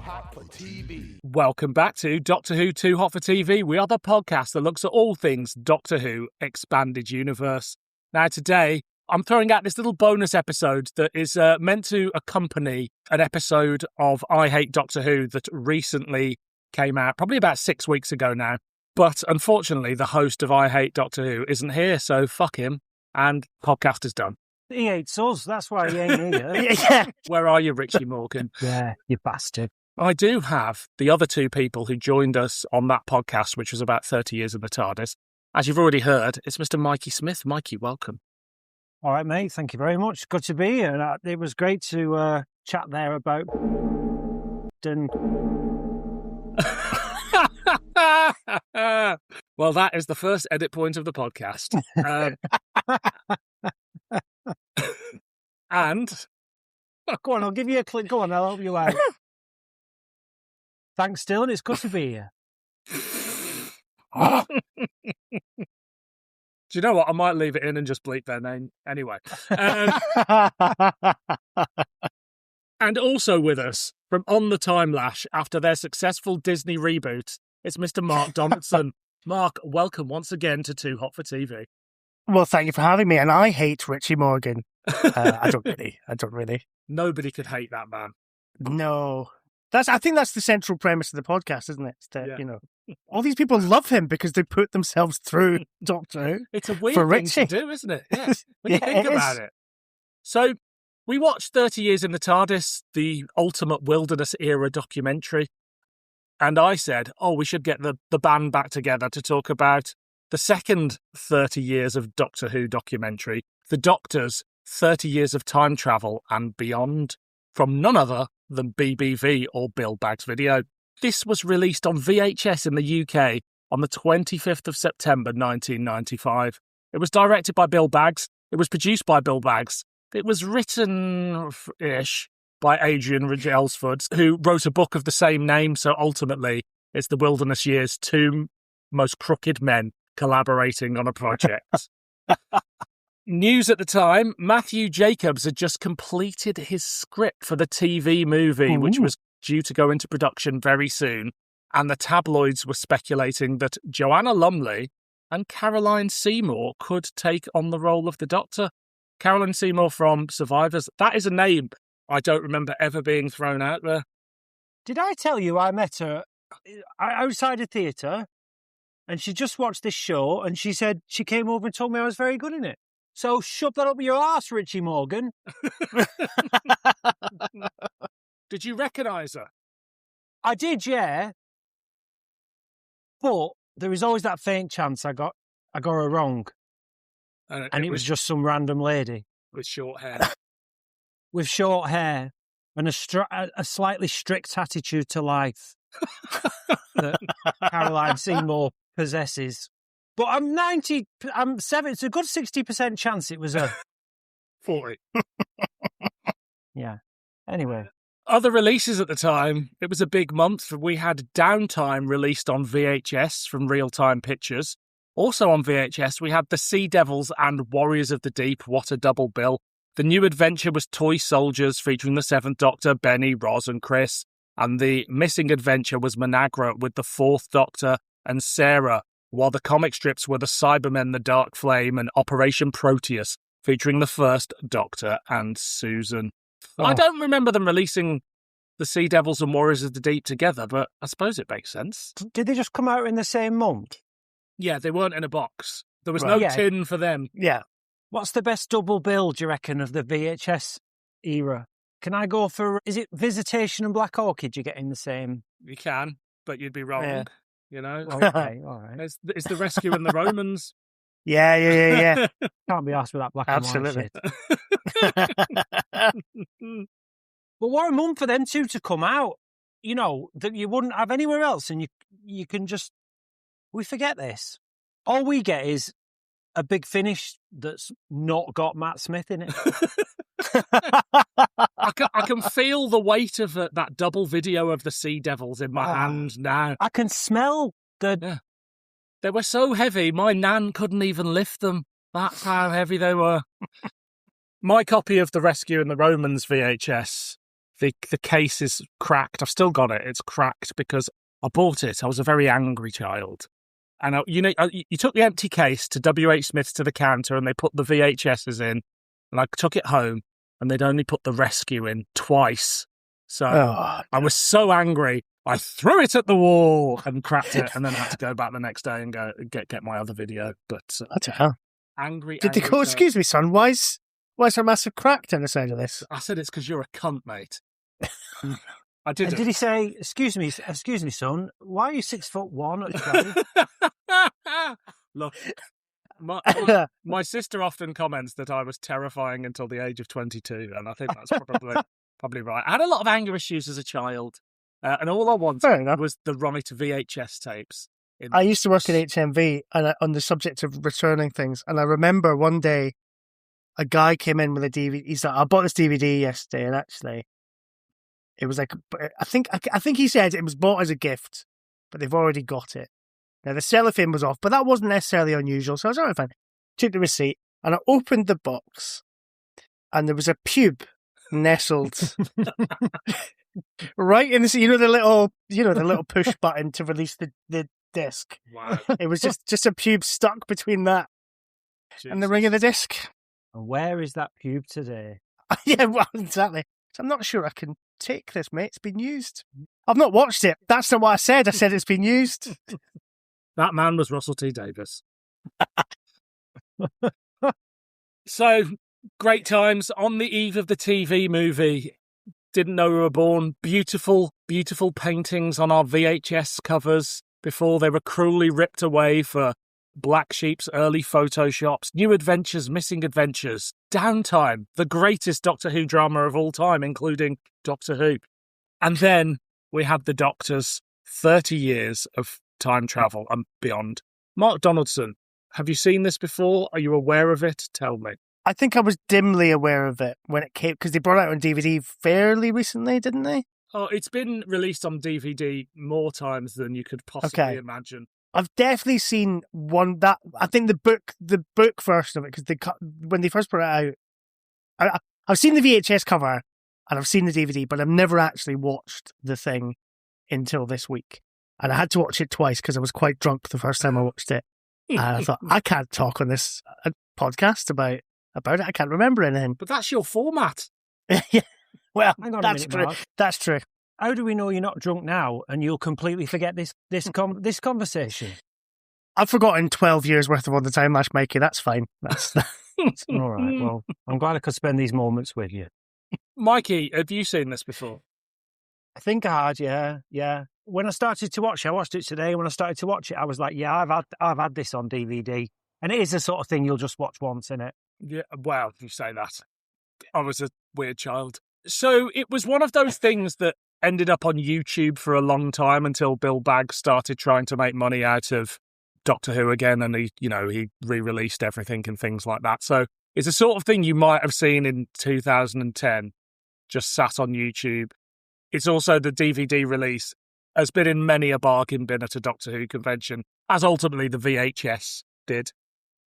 Hot for TV. Welcome back to Doctor Who Too Hot for TV. We are the podcast that looks at all things Doctor Who Expanded Universe. Now today, I'm throwing out this little bonus episode that is meant to accompany an episode of I Hate Doctor Who that recently came out, probably about 6 weeks ago now. But unfortunately, the host of I Hate Doctor Who isn't here, so fuck him, and podcast is done. He hates us, that's why he ain't here. Yeah. Where are you, Richie Morgan? Yeah, you bastard. I do have the other two people who joined us on that podcast, which was about 30 years in the TARDIS. As you've already heard, it's Mr. Mikey Smith. Mikey, welcome. All right, mate, thank you very much. Good to be here. It was great to chat there about... Well, that is the first edit point of the podcast. And... Go on, I'll give you a click. Go on, I'll help you out. Thanks, Dylan. It's good to be here. Do you know what? I might leave it in and just bleep their name. Anyway. And also with us, from On the Time Lash, after their successful Disney reboot, it's Mr. Mark Donaldson. Mark, welcome once again to Too Hot for TV. Well, thank you for having me, and I hate Richie Morgan. I don't really. Nobody could hate that man. No. I think that's the central premise of the podcast, isn't it? It's that, you know, all these people love him because they put themselves through Doctor Who. It's a weird for thing Richie. to do, isn't it? Yes, when you Yeah, think it is. about it. So, we watched 30 Years in the TARDIS, the ultimate wilderness era documentary. And I said, we should get the band back together to talk about the second 30 years of Doctor Who documentary, The Doctor's 30 Years of Time Travel and Beyond, from none other than BBV or Bill Baggs Video. This was released on VHS in the UK on the 25th of September 1995. It was directed by Bill Baggs. It was produced by Bill Baggs. It was written-ish by Adrian Ridge-Elsford, who wrote a book of the same name, so ultimately it's the Wilderness Years' two most crooked men collaborating on a project. News at the time, Matthew Jacobs had just completed his script for the TV movie, which was due to go into production very soon, and the tabloids were speculating that Joanna Lumley and Caroline Seymour could take on the role of the Doctor. Caroline Seymour from Survivors. That is a name I don't remember ever being thrown out there. Did I tell you I met her outside a theatre and she just watched this show and she said she came over and told me I was very good in it? So shove that up your arse, Richie Morgan. Did you recognise her? I did, yeah. But there is always that faint chance I got her wrong. And it was just some random lady. With short hair. With short hair and a slightly strict attitude to life that Caroline Seymour possesses. But I'm 7, it's a good 60% chance it was her. 40. Yeah. Anyway. Other releases at the time, it was a big month. We had Downtime released on VHS from Real Time Pictures. Also on VHS, we had The Sea Devils and Warriors of the Deep. What a double bill. The new adventure was Toy Soldiers, featuring the Seventh Doctor, Benny, Roz and Chris. And the missing adventure was Managra with the Fourth Doctor and Sarah, while the comic strips were The Cybermen, The Dark Flame and Operation Proteus, featuring the First Doctor and Susan. I don't remember them releasing The Sea Devils and Warriors of the Deep together, but I suppose it makes sense. Did they just come out in the same month? Yeah, they weren't in a box. There was no tin for them. Yeah. What's the best double bill, do you reckon, of the VHS era? Can I go for, is it Visitation and Black Orchid you get in the same? You can, but you'd be wrong, you know? Okay, all right. It's the Rescue and the Romans. Yeah. Can't be asked with that black Absolutely. and white shit. But what a month for them two to come out, you know, that you wouldn't have anywhere else, and you can just, we forget this. All we get is a Big Finish that's not got Matt Smith in it. I can feel the weight of that double video of the Sea Devils in my hand now. I can smell the... Yeah. They were so heavy, my nan couldn't even lift them. That's how heavy they were. My copy of The Rescue and the Romans VHS The case is cracked. I've still got it. It's cracked because I bought it. I was a very angry child. And, you took the empty case to WH Smith's to the counter and they put the VHSs in. And I took it home and they'd only put the rescue in twice. So I was so angry. I threw it at the wall and cracked it, and then I had to go back the next day and go get my other video. But I don't know. Angry. Did they go? Excuse me, son. Why's there a massive crack down the side of this? I said it's because you're a cunt, mate. I did. Did he say, "Excuse me, son? Why are you 6'1" at 12?" Look, my sister often comments that I was terrifying until the age of 22, and I think that's probably right. I had a lot of anger issues as a child. And all I wanted was the right VHS tapes. I used to work at HMV and on the subject of returning things. And I remember one day a guy came in with a DVD. He's like, I bought this DVD yesterday. And actually, it was like, I think he said it was bought as a gift, but they've already got it. Now, the cellophane was off, but that wasn't necessarily unusual. So I was all right, fine. Took the receipt and I opened the box and there was a pube nestled right in the little push button to release the disc. Wow. It was just a pube stuck between that and the ring of the disc. And where is that pube today? Yeah, well, exactly. So I'm not sure I can take this, mate. It's been used. I've not watched it. That's not what I said. I said it's been used. That man was Russell T Davies. So, great times on the eve of the TV movie. Didn't know we were born. Beautiful, beautiful paintings on our VHS covers before they were cruelly ripped away for Black Sheep's early photoshops. New Adventures, Missing Adventures. Downtime, the greatest Doctor Who drama of all time, including Doctor Who. And then we had the Doctor's 30 years of time travel and beyond. Mark Donaldson, have you seen this before? Are you aware of it? Tell me. I think I was dimly aware of it when it came, because they brought it out on DVD fairly recently, didn't they? Oh, it's been released on DVD more times than you could possibly imagine. I've definitely seen one that, I think the book version of it, because when they first brought it out, I've seen the VHS cover and I've seen the DVD, but I've never actually watched the thing until this week. And I had to watch it twice because I was quite drunk the first time I watched it. And I thought, I can't talk on this podcast about it. I can't remember anything. But that's your format. Yeah. Well, Hang on that's a minute, true. Mark. That's true. How do we know you're not drunk now and you'll completely forget this conversation? I've forgotten 12 years worth of On the Time Lash, Mikey. That's fine. That's all right. Well, I'm glad I could spend these moments with you. Mikey, have you seen this before? I think I had, yeah. When I started to watch it, I watched it today. When I started to watch it, I was like, yeah, I've had this on DVD. And it is the sort of thing you'll just watch once, innit? Yeah, well, you say that. I was a weird child. So it was one of those things that ended up on YouTube for a long time until Bill Bagg started trying to make money out of Doctor Who again, and he re-released everything and things like that. So it's a sort of thing you might have seen in 2010, just sat on YouTube. It's also the DVD release has been in many a bargain bin at a Doctor Who convention, as ultimately the VHS did.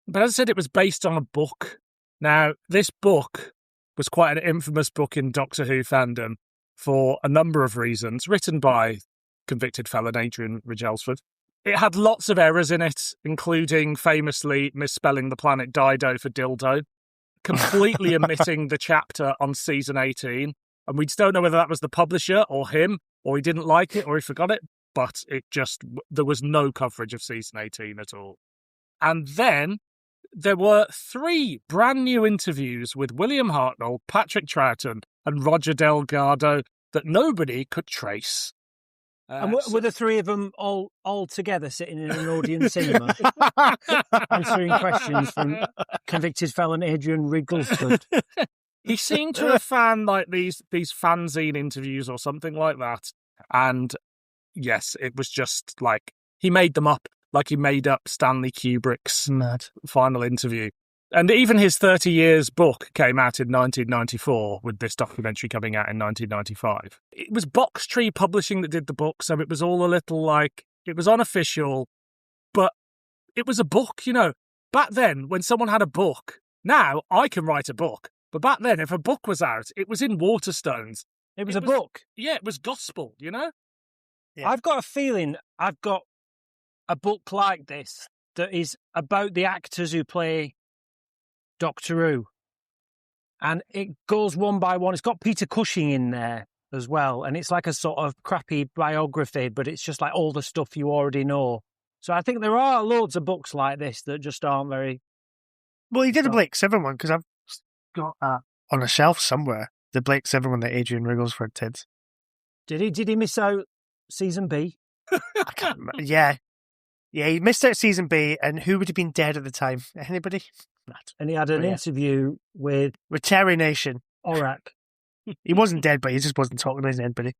But as I said, it was based on a book. Now, this book was quite an infamous book in Doctor Who fandom for a number of reasons, written by convicted felon Adrian Ridgelsford. It had lots of errors in it, including famously misspelling the planet Dido for dildo, completely omitting the chapter on season 18. And we just don't know whether that was the publisher or him, or he didn't like it, or he forgot it. But there was no coverage of season 18 at all. And then there were 3 brand new interviews with William Hartnell, Patrick Troughton, and Roger Delgado that nobody could trace. And were the 3 of them all together sitting in an audience cinema answering questions from convicted felon Adrian Ridgelsford? He seemed to have found like these fanzine interviews or something like that. And yes, it was just like he made them up, like he made up Stanley Kubrick's final interview. And even his 30 years book came out in 1994, with this documentary coming out in 1995. It was Box Tree Publishing that did the book, so it was all a little like, it was unofficial, but it was a book, Back then, when someone had a book, now I can write a book, but back then, if a book was out, it was in Waterstones. It was a book. Yeah, it was gospel, you know? Yeah. I've got a feeling I've got a book like this that is about the actors who play Doctor Who. And it goes one by one. It's got Peter Cushing in there as well. And it's like a sort of crappy biography, but it's just like all the stuff you already know. So I think there are loads of books like this that just aren't very... Well, he did a Blake Seven one, because I've got that on a shelf somewhere. The Blake Seven one that Adrian Rigglesford did. Did he miss out season B? I can't remember. Yeah. Yeah, he missed out season B, and who would have been dead at the time? Anybody? And he had an interview with Terry Nation. Aurak. He wasn't dead, but he just wasn't talking to anybody.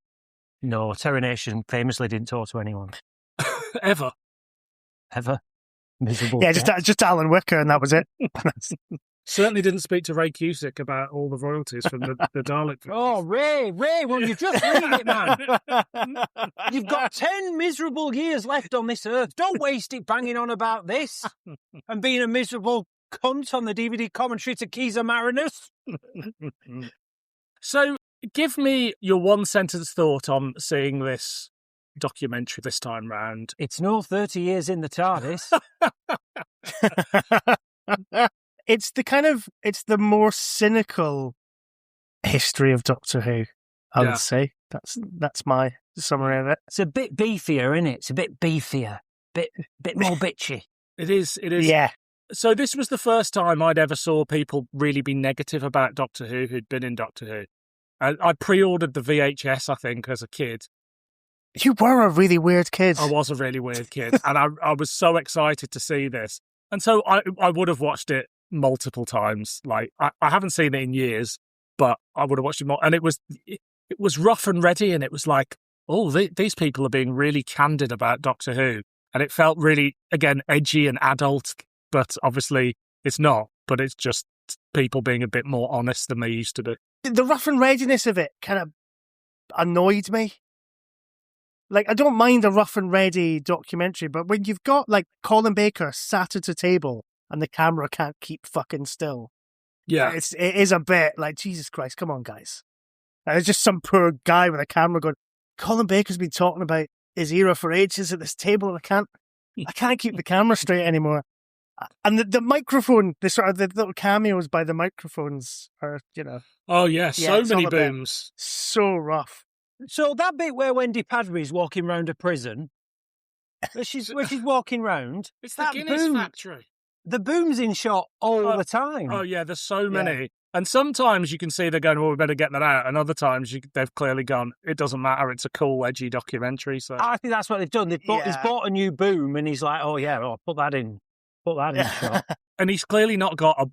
No, Terry Nation famously didn't talk to anyone. Ever. Miserable. Yeah, just Alan Wicker, and that was it. Certainly didn't speak to Ray Cusick about all the royalties from the Dalek films. Oh, Ray, well, you just read it, man. You've got 10 miserable years left on this earth. Don't waste it banging on about this and being a miserable cunt on the DVD commentary to Keys of Marinus. So, give me your one-sentence thought on seeing this documentary this time round. It's no 30 years in the TARDIS. It's the more cynical history of Doctor Who, I would say. That's my summary of it. It's a bit beefier, isn't it? It's a bit beefier. Bit more bitchy. It is. Yeah. So this was the first time I'd ever saw people really be negative about Doctor Who who'd been in Doctor Who. I pre-ordered the VHS, I think, as a kid. You were a really weird kid. I was a really weird kid, and I was so excited to see this. And so I would have watched it multiple times. Like, I haven't seen it in years, but I would have watched it more. And it was rough and ready, and it was like, oh, these people are being really candid about Doctor Who. And it felt really, again, edgy and adult, but obviously it's not. But it's just people being a bit more honest than they used to do. The rough and readiness of it kind of annoyed me. Like, I don't mind a rough and ready documentary, but when you've got, like, Colin Baker sat at a table and the camera can't keep fucking still. Yeah. It is a bit like, Jesus Christ, come on, guys. There's just some poor guy with a camera going, Colin Baker's been talking about his era for ages at this table, and I can't keep the camera straight anymore. And the microphone, the little cameos by the microphones are, Oh, yeah, so many booms. So rough. So that bit where Wendy Padbury's walking round a prison, where she's walking round, it's the Guinness factory. The boom's in shot all the time. Oh, yeah, there's so many. Yeah. And sometimes you can see they're going, well, we better get that out. And other times they've clearly gone, it doesn't matter, it's a cool, edgy documentary. So I think that's what they've done. He's bought a new boom, and he's like, oh, yeah, I'll put that in shot. And he's clearly not got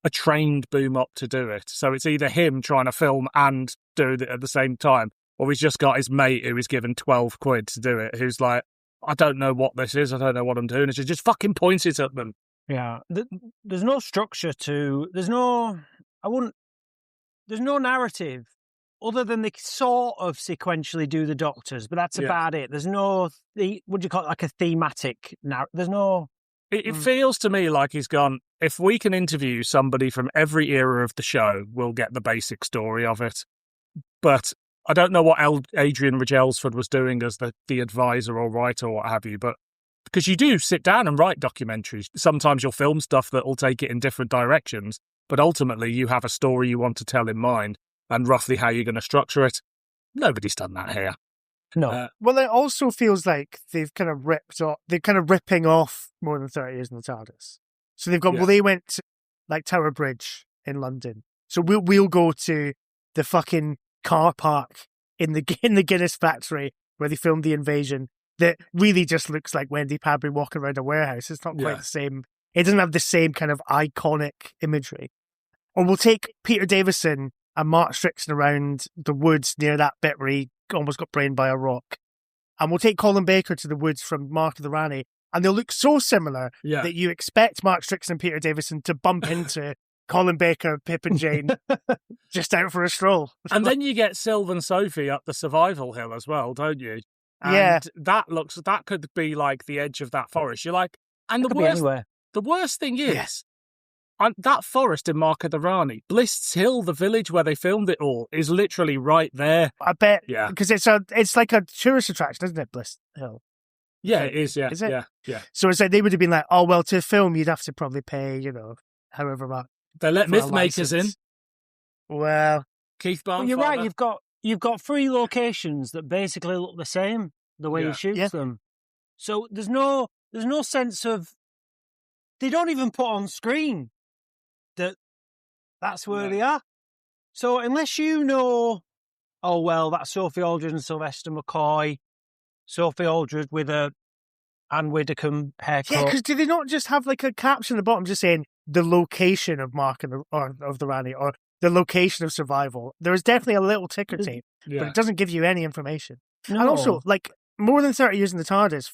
a trained boom up to do it. So it's either him trying to film and do it at the same time, or he's just got his mate who is given 12 quid to do it, who's like, I don't know what this is, I don't know what I'm doing. It's just fucking points it at them. Yeah. There's no structure there's no narrative other than they sort of sequentially do the Doctors, but that's about it. There's no, what do you call it, like a thematic there's no... It feels to me like he's gone, if we can interview somebody from every era of the show, we'll get the basic story of it. But I don't know what Adrian Rigglesford was doing as the advisor or writer or what have you, but because you do sit down and write documentaries. Sometimes you'll film stuff that will take it in different directions, but ultimately you have a story you want to tell in mind and roughly how you're going to structure it. Nobody's done that here. No. Well, it also feels like they're kind of ripping off More Than 30 Years in the TARDIS. So they've got, well, they went to, like, Tower Bridge in London. So we'll go to the fucking car park in the Guinness factory where they filmed the invasion. That really just looks like Wendy Padbury walking around a warehouse. It's not quite the same. It doesn't have the same kind of iconic imagery. Or we'll take Peter Davison and Mark Strickson around the woods near that bit where he almost got brained by a rock. And we'll take Colin Baker to the woods from Mark of the Rani. And they'll look so similar that you expect Mark Strickson and Peter Davison to bump into Colin Baker, Pip and Jane, just out for a stroll. And then you get Sylvan Sophie up the survival hill as well, don't you? And that could be like the edge of that forest. You're like, and the worst thing is, And that forest in Mark of the Rani, Bliss Hill, the village where they filmed it all, is literally right there. I bet. Yeah. Because it's like a tourist attraction, isn't it, Bliss Hill? Yeah, it is, yeah. Is it? Yeah. So it's like they would have been like, oh, well, to film, you'd have to probably pay, however much. They let for a myth makers in. license. Well, Keith Barnfather. Well, you're right. You've got 3 locations that basically look the same the way he shoots them. So there's no sense of. They don't even put on screen that's where they are. So unless you know, oh well, that's Sophie Aldred and Sylvester McCoy, Sophie Aldred with a Anne Widdecombe haircut. yeah, because do they not just have like a caption at the bottom just saying the location of of the Rani or the location of survival? There is definitely a little ticker tape, but it doesn't give you any information. No. And also, like, more than 30 years in the TARDIS,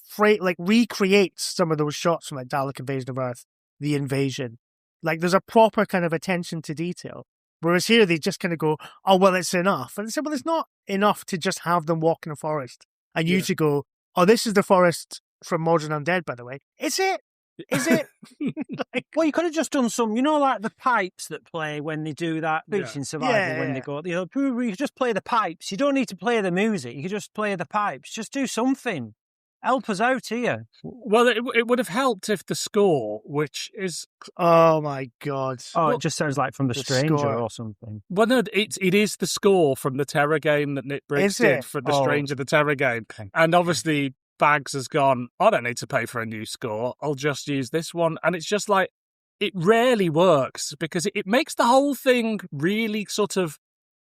recreates some of those shots from like Dalek Invasion of Earth, The Invasion. Like, there's a proper kind of attention to detail. Whereas here, they just kind of go, oh, well, it's enough. And they say, well, it's not enough to just have them walk in a forest. And you to go, oh, this is the forest from Modern Undead, by the way. Is it? Is it? Well, you could have just done some, like the pipes that play when they do that Boots in Survival when they go, you could just play the pipes. You don't need to play the music. You could just play the pipes. Just do something. Help us out here. Well, it would have helped if the score, which is... Oh, my God. Oh, it just sounds like from The Stranger score. or something. Well, no, it is the score from the Terror game that Nick Briggs did for The Stranger, the Terror game. And obviously, Bags has gone, I don't need to pay for a new score. I'll just use this one. And it's just like, it rarely works because it makes the whole thing really sort of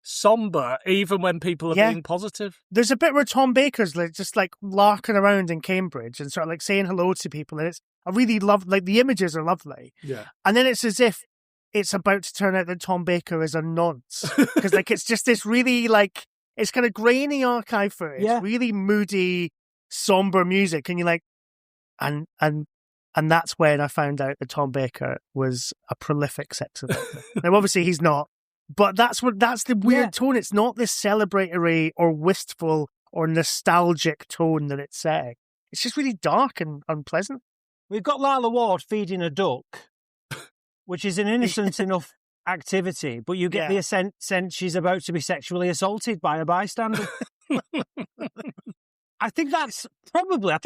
somber, even when people are being positive. There's a bit where Tom Baker's just like larking around in Cambridge and sort of like saying hello to people, and I really love, like, the images are lovely. Yeah. And then it's as if it's about to turn out that Tom Baker is a nonce because like it's just this really like it's kind of grainy archive footage, really moody, somber music, and you're like, and that's when I found out that Tom Baker was a prolific sex offender. Now, obviously, he's not. But that's the weird tone. It's not this celebratory or wistful or nostalgic tone that it's setting. It's just really dark and unpleasant. We've got Lila Ward feeding a duck, which is an innocent enough activity, but you get the sense she's about to be sexually assaulted by a bystander. I think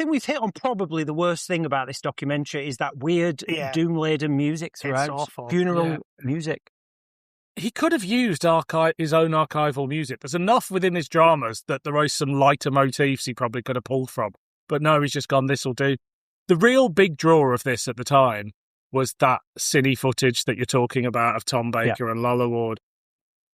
we've hit on probably the worst thing about this documentary is that weird doom-laden music throughout. Funeral music. He could have used his own archival music. There's enough within his dramas that there are some lighter motifs he probably could have pulled from. But no, he's just gone, this'll do. The real big draw of this at the time was that cine footage that you're talking about of Tom Baker and Lola Ward.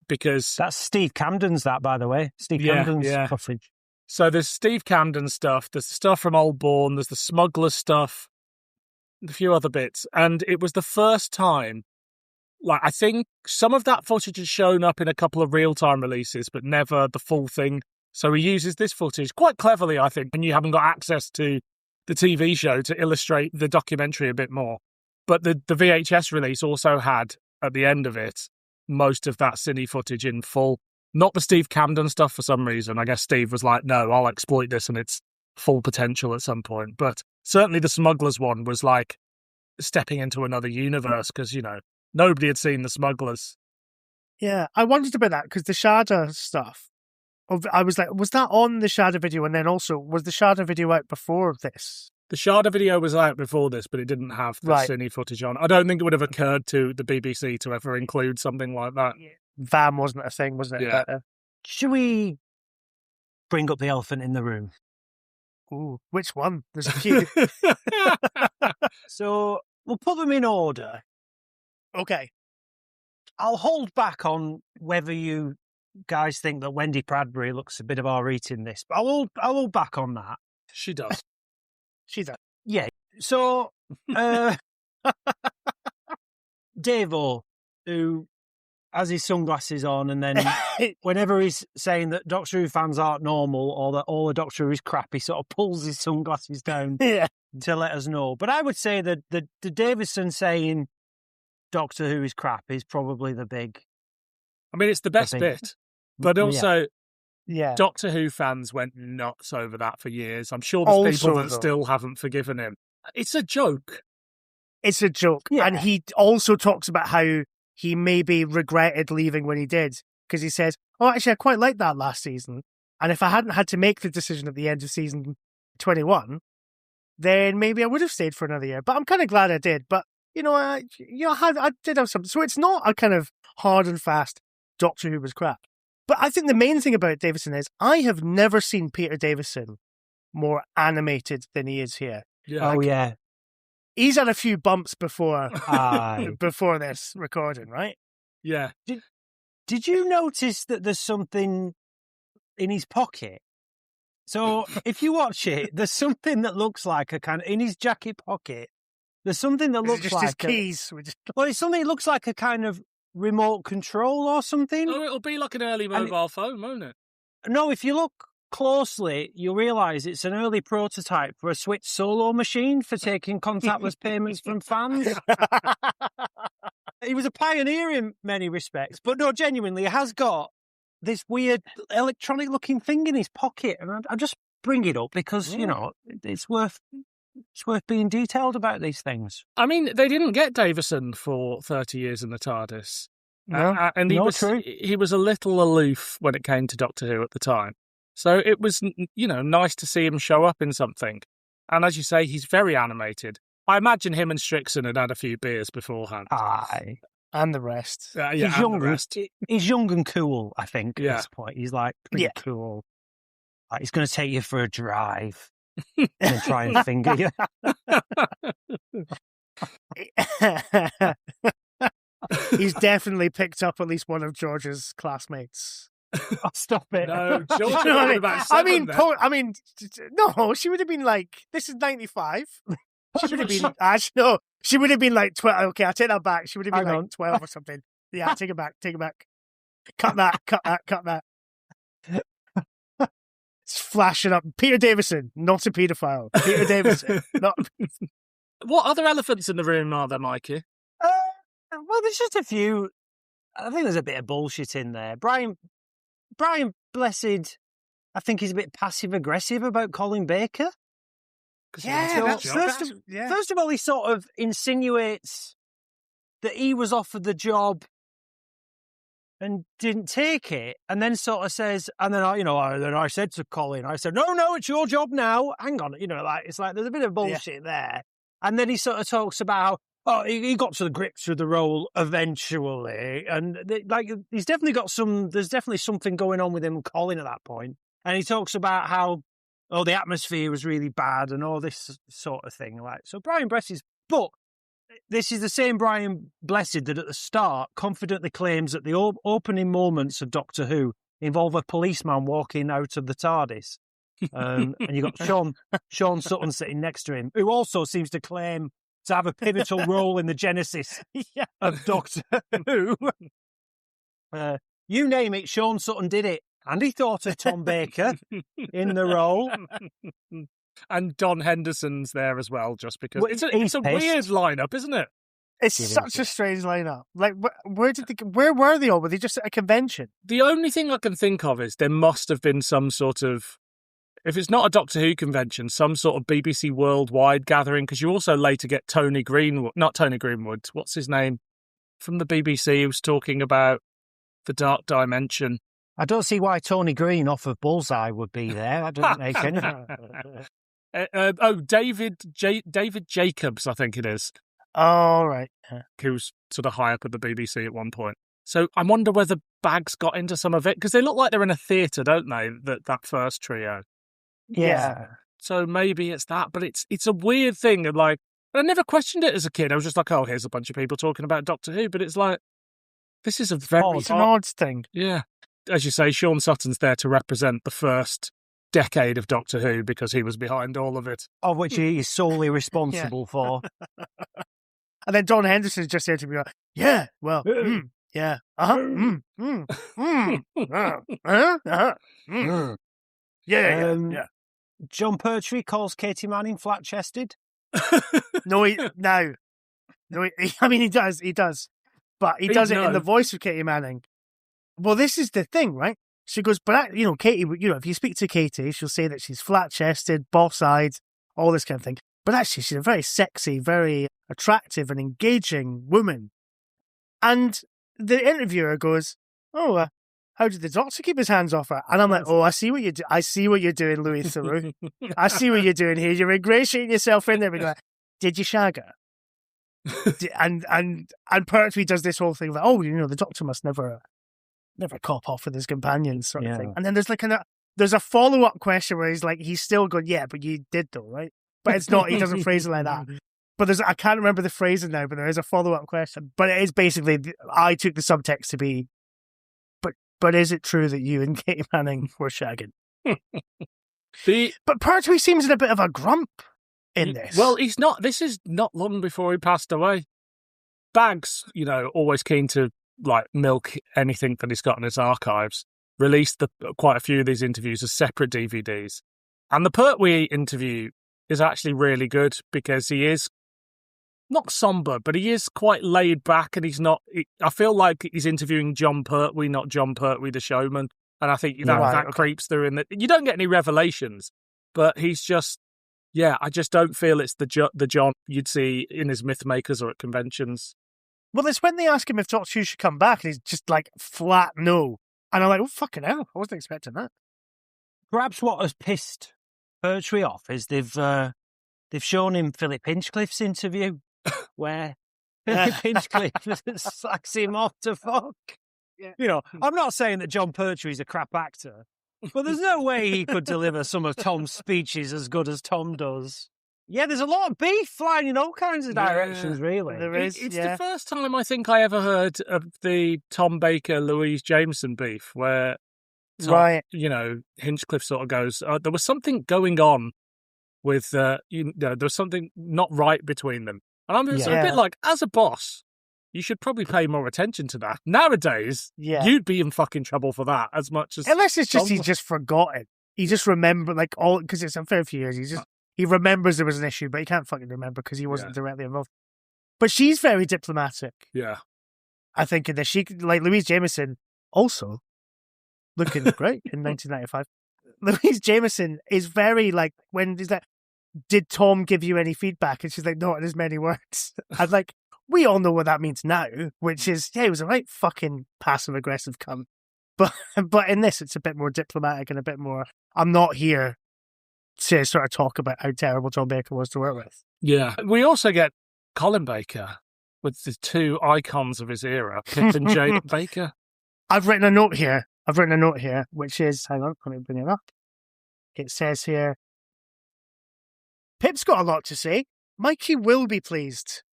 Because... That's Steve Camden's, by the way. Steve Camden's footage. So there's Steve Camden stuff, there's the stuff from Old Bourne, there's the Smuggler stuff, a few other bits. And it was the first time, like, I think some of that footage has shown up in a couple of real-time releases, but never the full thing. So he uses this footage quite cleverly, I think, when you haven't got access to the TV show to illustrate the documentary a bit more. But the VHS release also had, at the end of it, most of that cine footage in full. Not the Steve Camden stuff for some reason. I guess Steve was like, no, I'll exploit this and its full potential at some point. But certainly the Smugglers one was like stepping into another universe because, nobody had seen the Smugglers. Yeah, I wondered about that because the Shada stuff, I was like, was that on the Shada video? And then also, was the Shada video out before this? The Shada video was out before this, but it didn't have the cine footage on. I don't think it would have occurred to the BBC to ever include something like that. VAM wasn't a thing, was it? Yeah. Should we bring up the elephant in the room? Ooh, which one? There's a few. So we'll put them in order. Okay. I'll hold back on whether you guys think that Wendy Bradbury looks a bit of R-rated in this, but I'll hold back on that. She does. She does. Yeah. So, Davo, who has his sunglasses on, and then whenever he's saying that Doctor Who fans aren't normal or that all the Doctor Who is crap, he sort of pulls his sunglasses down to let us know. But I would say that the Davison saying Doctor Who is crap is probably the big... I mean, it's the best bit. But also, Doctor Who fans went nuts over that for years. I'm sure there's people that still haven't forgiven him. It's a joke. It's a joke. Yeah. And he also talks about how he maybe regretted leaving when he did, because he says, oh, actually, I quite liked that last season. And if I hadn't had to make the decision at the end of season 21, then maybe I would have stayed for another year. But I'm kind of glad I did. But, I did have something. So it's not a kind of hard and fast Doctor Who was crap. But I think the main thing about Davison is I have never seen Peter Davison more animated than he is here. Yeah. Oh, yeah. He's had a few bumps before Aye. before this recording, right? Yeah. Did you notice that there's something in his pocket? So if you watch it, there's something that looks like a kind of, in his jacket pocket, there's something that Is it looks just like his keys. well, it's something that looks like a kind of remote control or something. Oh, it'll be like an early mobile phone, won't it? No, if you look closely, you'll realise it's an early prototype for a Switch Solo machine for taking contactless payments from fans. He was a pioneer in many respects, but no, genuinely, he has got this weird electronic-looking thing in his pocket, and I just bring it up because it's worth being detailed about these things. I mean, they didn't get Davison for 30 years in the TARDIS. No, and he was a little aloof when it came to Doctor Who at the time. So it was, nice to see him show up in something. And as you say, he's very animated. I imagine him and Strixon had a few beers beforehand. Aye. And the rest. He's young and cool, I think, at this point. He's pretty cool. Like, he's going to take you for a drive and try and finger you. He's definitely picked up at least one of George's classmates. Oh, stop it. No, George no, she would have been this is 95. She would have been, no, she would have been 12. Okay, I'll take that back. She would have been 12 or something. Yeah, take it back. Cut that. It's flashing up. Peter Davison, not a paedophile. Peter Davison, not. What other elephants in the room are there, Mikey? Well, there's just a few. I think there's a bit of bullshit in there. Brian Blessed, I think he's a bit passive-aggressive about Colin Baker. Yeah, First of all, he sort of insinuates that he was offered the job and didn't take it, and then sort of says, and then I said to Colin, I said, no, it's your job now. Hang on, it's like there's a bit of bullshit there. And then he sort of talks about, he got to the grips with the role eventually, and there's definitely something going on with him and Colin at that point. And he talks about how, the atmosphere was really bad and all this sort of thing. So Brian Blessed, but this is the same Brian Blessed that at the start confidently claims that the opening moments of Doctor Who involve a policeman walking out of the TARDIS. And you got Sean Sutton sitting next to him, who also seems to claim to have a pivotal role in the genesis of Doctor Who. You name it, Sean Sutton did it. And he thought of Tom Baker in the role. And Don Henderson's there as well, just because. Well, it's a weird lineup, isn't it? It's such a strange lineup. Where were they all? Were they just at a convention? The only thing I can think of is there must have been some sort of, if it's not a Doctor Who convention, some sort of BBC Worldwide gathering, because you also later get not Tony Greenwood, what's his name, from the BBC, who's talking about the Dark Dimension. I don't see why Tony Green off of Bullseye would be there. That doesn't make any David Jacobs, I think it is. Oh, right. Who's sort of high up at the BBC at one point. So I wonder whether Bags got into some of it, because they look like they're in a theatre, don't they, that first trio? Yeah. So maybe it's that, but it's a weird thing. And I never questioned it as a kid. I was just like, oh, here's a bunch of people talking about Doctor Who, but it's like, this is it's an odd thing. Yeah. As you say, Sean Sutton's there to represent the first decade of Doctor Who because he was behind all of it. Of which he is solely responsible for. And then Don Henderson's just there to be like, yeah, well, yeah, yeah. John Pertwee calls Katie Manning flat-chested. No, he does. But he does it in the voice of Katie Manning. Well, this is the thing, right? She goes, but, Katie, if you speak to Katie, she'll say that she's flat-chested, boss-eyed, all this kind of thing. But actually, she's a very sexy, very attractive and engaging woman. And the interviewer goes, "Oh, how did the doctor keep his hands off her?" And I'm like, "Oh, I see what you do. I see what you're doing, Louis Theroux. I see what you're doing here. You're ingratiating yourself in there." Being like, "Did you shag her?" and Pertwee does this whole thing like, "Oh, the doctor must never cop off with his companions," sort of thing. And then there's a follow-up question where he's still going, "Yeah, but you did though, right?" But it's not. He doesn't phrase it like that. But I can't remember the phrasing now. But there is a follow-up question. But it is basically, I took the subtext to be, but is it true that you and Katie Manning were shagging? But Pertwee seems in a bit of a grump in this. Well, he's not. This is not long before he passed away. Baggs, always keen to milk anything that he's got in his archives, released quite a few of these interviews as separate DVDs. And the Pertwee interview is actually really good because he is not somber, but he is quite laid back, and he's not. I feel like he's interviewing John Pertwee, not John Pertwee the showman, and I think that creeps through in that. You don't get any revelations, but he's just, I just don't feel it's the John you'd see in his Mythmakers or at conventions. Well, it's when they ask him if Doctor Who should come back, and he's just like flat no, and I'm like, "Oh fucking hell, I wasn't expecting that." Perhaps what has pissed Pertwee off is they've shown him Philip Hinchcliffe's interview, where Philip Hinchcliffe sacks him off to fuck. Yeah. I'm not saying that John Pertwee's a crap actor, but there's no way he could deliver some of Tom's speeches as good as Tom does. Yeah, there's a lot of beef flying in all kinds of directions, really. There is. It's the first time I think I ever heard of the Tom Baker, Louise Jameson beef, where Hinchcliffe sort of goes, there was something going on with, there was something not right between them. And I'm a bit like, as a boss, you should probably pay more attention to that. Nowadays, you'd be in fucking trouble for that as much as... Unless it's just, he just forgot it. He just remembered, because it's a fair few years, he remembers there was an issue, but he can't fucking remember because he wasn't directly involved. But she's very diplomatic. Yeah. I think in this, Louise Jameson, also looking great in 1995. Louise Jameson is very when he's like, "Did Tom give you any feedback?" And she's like, "Not in as many words." And we all know what that means now, which is, he was a right fucking passive aggressive cunt. But in this, it's a bit more diplomatic and a bit more, I'm not here to sort of talk about how terrible Tom Baker was to work with. Yeah. We also get Colin Baker with the two icons of his era, Pip and Jane Baker. I've written a note here, which is, hang on, let me bring it up. It says here, "Pip's got a lot to say. Mikey will be pleased."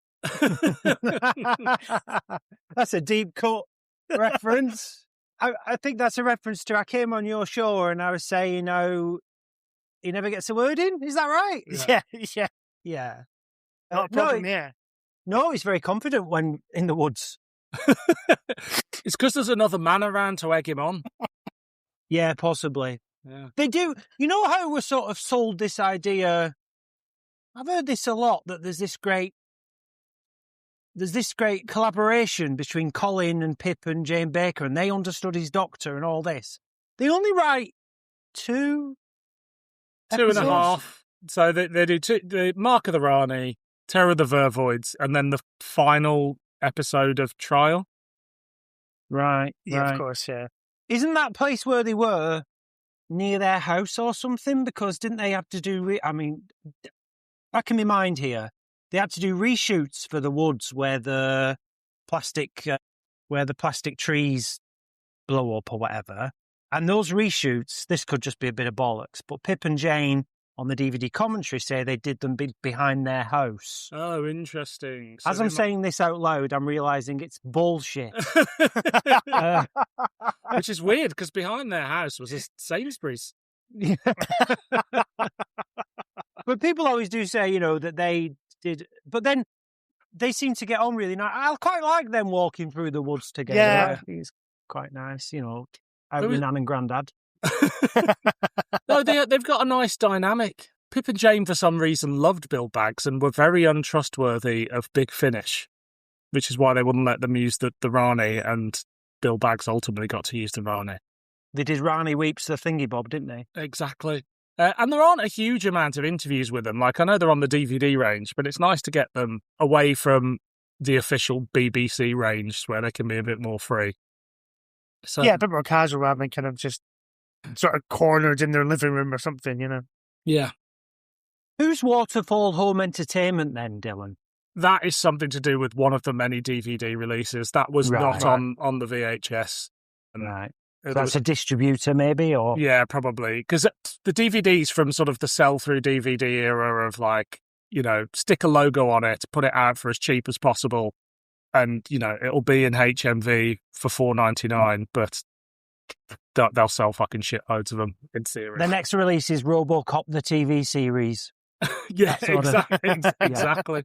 That's a deep cut reference. I think that's a reference to, I came on your show and I was saying, he never gets a word in. Is that right? Yeah. Not a problem here. No, he's very confident when in the woods. It's because there's another man around to egg him on. Yeah, possibly. Yeah. They do. You know how we're sort of sold this idea? I've heard this a lot, that there's this great collaboration between Colin and Pip and Jane Baker, and they understood his doctor and all this. They only write 2 and a half. So they do the Mark of the Rani, Terror of the Vervoids, and then the final episode of Trial. Right. Yeah, of course, yeah. Isn't that place where they were near their house or something? Because didn't they have to do... back in my mind here, they had to do reshoots for the woods where the plastic trees blow up or whatever. And those reshoots, this could just be a bit of bollocks, but Pip and Jane on the DVD commentary say they did them behind their house. Oh, interesting. So as I'm saying this out loud, I'm realising it's bullshit. Which is weird, because behind their house was a Sainsbury's. But people always do say, that they did, but then they seem to get on really nice. I quite like them walking through the woods together. Yeah. I think it's quite nice, out with Nan and Grandad. No, they've got a nice dynamic. Pip and Jane, for some reason, loved Bill Baggs and were very untrustworthy of Big Finish, which is why they wouldn't let them use the Rani, and Bill Baggs ultimately got to use the Rani. They did Rani Weeps the Thingy Bob, didn't they? Exactly. And there aren't a huge amount of interviews with them. Like, I know they're on the DVD range, but it's nice to get them away from the official BBC range where they can be a bit more free. So, yeah, a bit more casual rather than kind of just sort of cornered in their living room or something, you know? Yeah. Who's Waterfall Home Entertainment then, Dylan? That is something to do with one of the many DVD releases. That was not on the VHS. Right. So that's a distributor, maybe, or yeah, probably, because the DVDs from sort of the sell-through DVD era of like, you know, stick a logo on it, put it out for as cheap as possible, and you know it'll be in HMV for $4.99, but they'll sell fucking shitloads of them in theory. The next release is RoboCop the TV series. Yeah, exactly.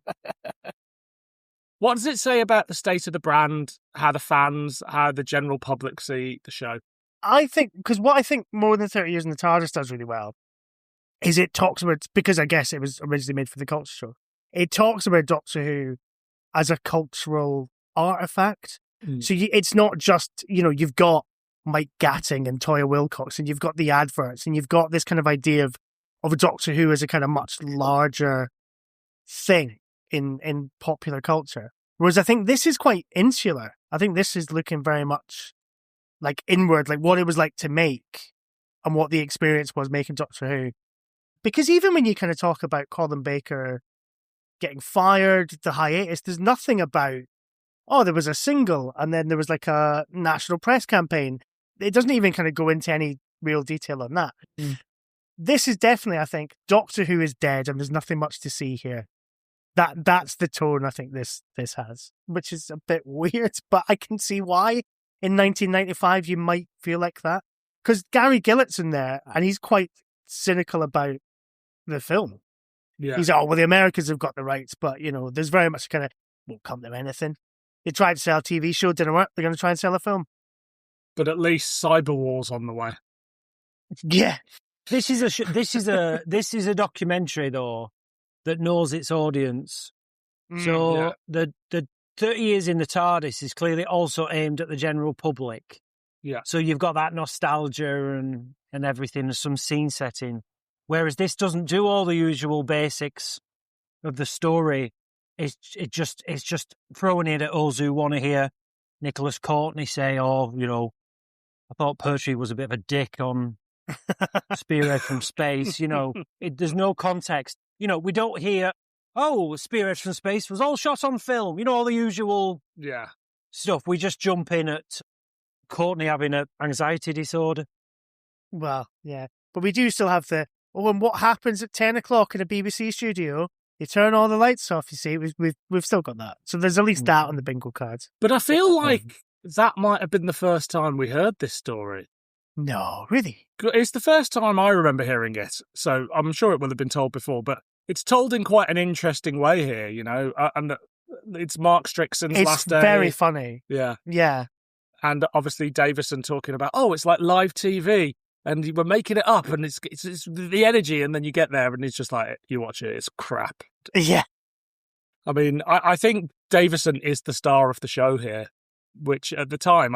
What does it say about the state of the brand, how the fans, how the general public see the show? I think, because what I think More Than 30 Years in the TARDIS does really well is it talks about, because I guess it was originally made for the culture show, it talks about Doctor Who as a cultural artifact. So it's not just, you know, you've got Mike Gatting and Toya Wilcox, and you've got the adverts, and you've got this kind of idea of a Doctor Who as a kind of much larger thing in popular culture. Whereas I think this is quite insular. I think this is looking very much like inward, like what it was like to make and what the experience was making Doctor Who. Because even when you kind of talk about Colin Baker getting fired, the hiatus, there's nothing about, oh, there was a single and then there was like a national press campaign. It doesn't even kind of go into any real detail on that. This is definitely, I think, Doctor Who is dead and there's nothing much to see here. That's the tone I think this has, which is a bit weird, but I can see why in 1995 you might feel like that. Because Gary Gillett's in there and he's quite cynical about the film. Yeah. He's like, oh, well, the Americans have got the rights, but, you know, there's very much kind of, won't come to anything. They tried to sell a TV show, didn't work. They're going to try and sell a film. But at least Cyber War's on the way. Yeah. This is a documentary though that knows its audience. So the 30 Years in the TARDIS is clearly also aimed at the general public. Yeah. So you've got that nostalgia and everything, some scene setting. Whereas this doesn't do all the usual basics of the story. It's just throwing in at Ozu want to hear Nicholas Courtney say, oh, you know, I thought Pertwee was a bit of a dick on Spearhead from Space. You know, there's no context. You know, we don't hear, oh, Spearhead from Space was all shot on film. You know, all the usual stuff. We just jump in at Courtney having an anxiety disorder. Well, yeah. But we do still have the, and what happens at 10 o'clock in a BBC studio? You turn all the lights off, you see. We've still got that. So there's at least that on the bingo cards. But I feel like that might have been the first time we heard this story. No, really? It's the first time I remember hearing it, so I'm sure it will have been told before, but it's told in quite an interesting way here, you know, and it's Mark Strickson's last day. It's very funny. Yeah. Yeah. And obviously Davison talking about, oh, it's like live TV, and we're making it up, and it's the energy, and then you get there, and it's just like, you watch it, it's crap. Yeah. I mean, I think Davison is the star of the show here, which at the time,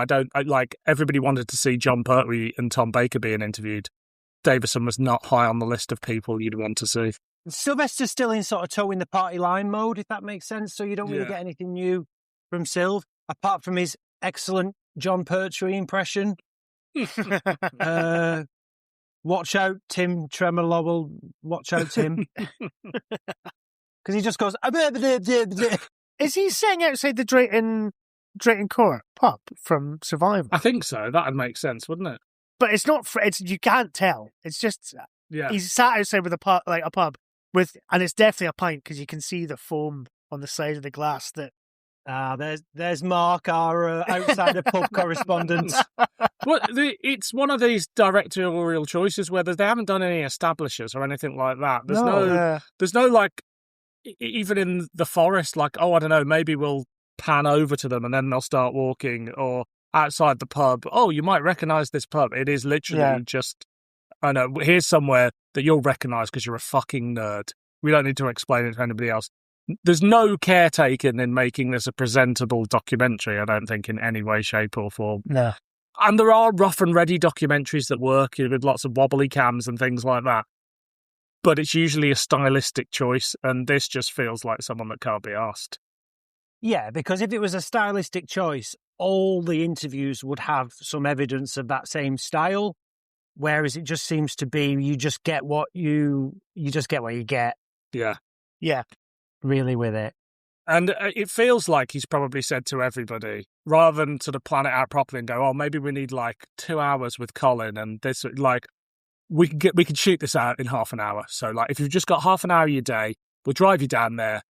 everybody wanted to see John Pertwee and Tom Baker being interviewed. Davison was not high on the list of people you'd want to see. Sylvester's still in sort of towing the party line mode, if that makes sense. So you don't really get anything new from Sylv, apart from his excellent John Pertwee impression. Watch out, Tim Tremolobble. Watch out, Tim. Because he just goes... Is he saying outside the Drayton Court pub from Survivor? I think so. That'd make sense, wouldn't it? But it's not. You can't tell. It's just. Yeah. He's sat outside with a pub with, and it's definitely a pint because you can see the foam on the side of the glass. There's Mark, our outsider pub correspondent. Well, it's one of these directorial choices where they haven't done any establishers or anything like that. There's no like, even in the forest, like, oh, I don't know, maybe we'll pan over to them and then they'll start walking, or outside the pub, oh, you might recognise this pub. It is literally just, I know, here's somewhere that you'll recognise because you're a fucking nerd. We don't need to explain it to anybody else. There's no care taken in making this a presentable documentary, I don't think, in any way, shape or form. No. And there are rough and ready documentaries that work with lots of wobbly cams and things like that. but it's usually a stylistic choice, and this just feels like someone that can't be asked. Yeah, because if it was a stylistic choice, all the interviews would have some evidence of that same style, whereas it just seems to be you just get what you get. Yeah. Yeah. Really with it. And it feels like he's probably said to everybody, rather than sort of plan it out properly and go, oh, maybe we need like 2 hours with Colin and this, like, we can shoot this out in half an hour. So, like, if you've just got half an hour of your day, we'll drive you down there.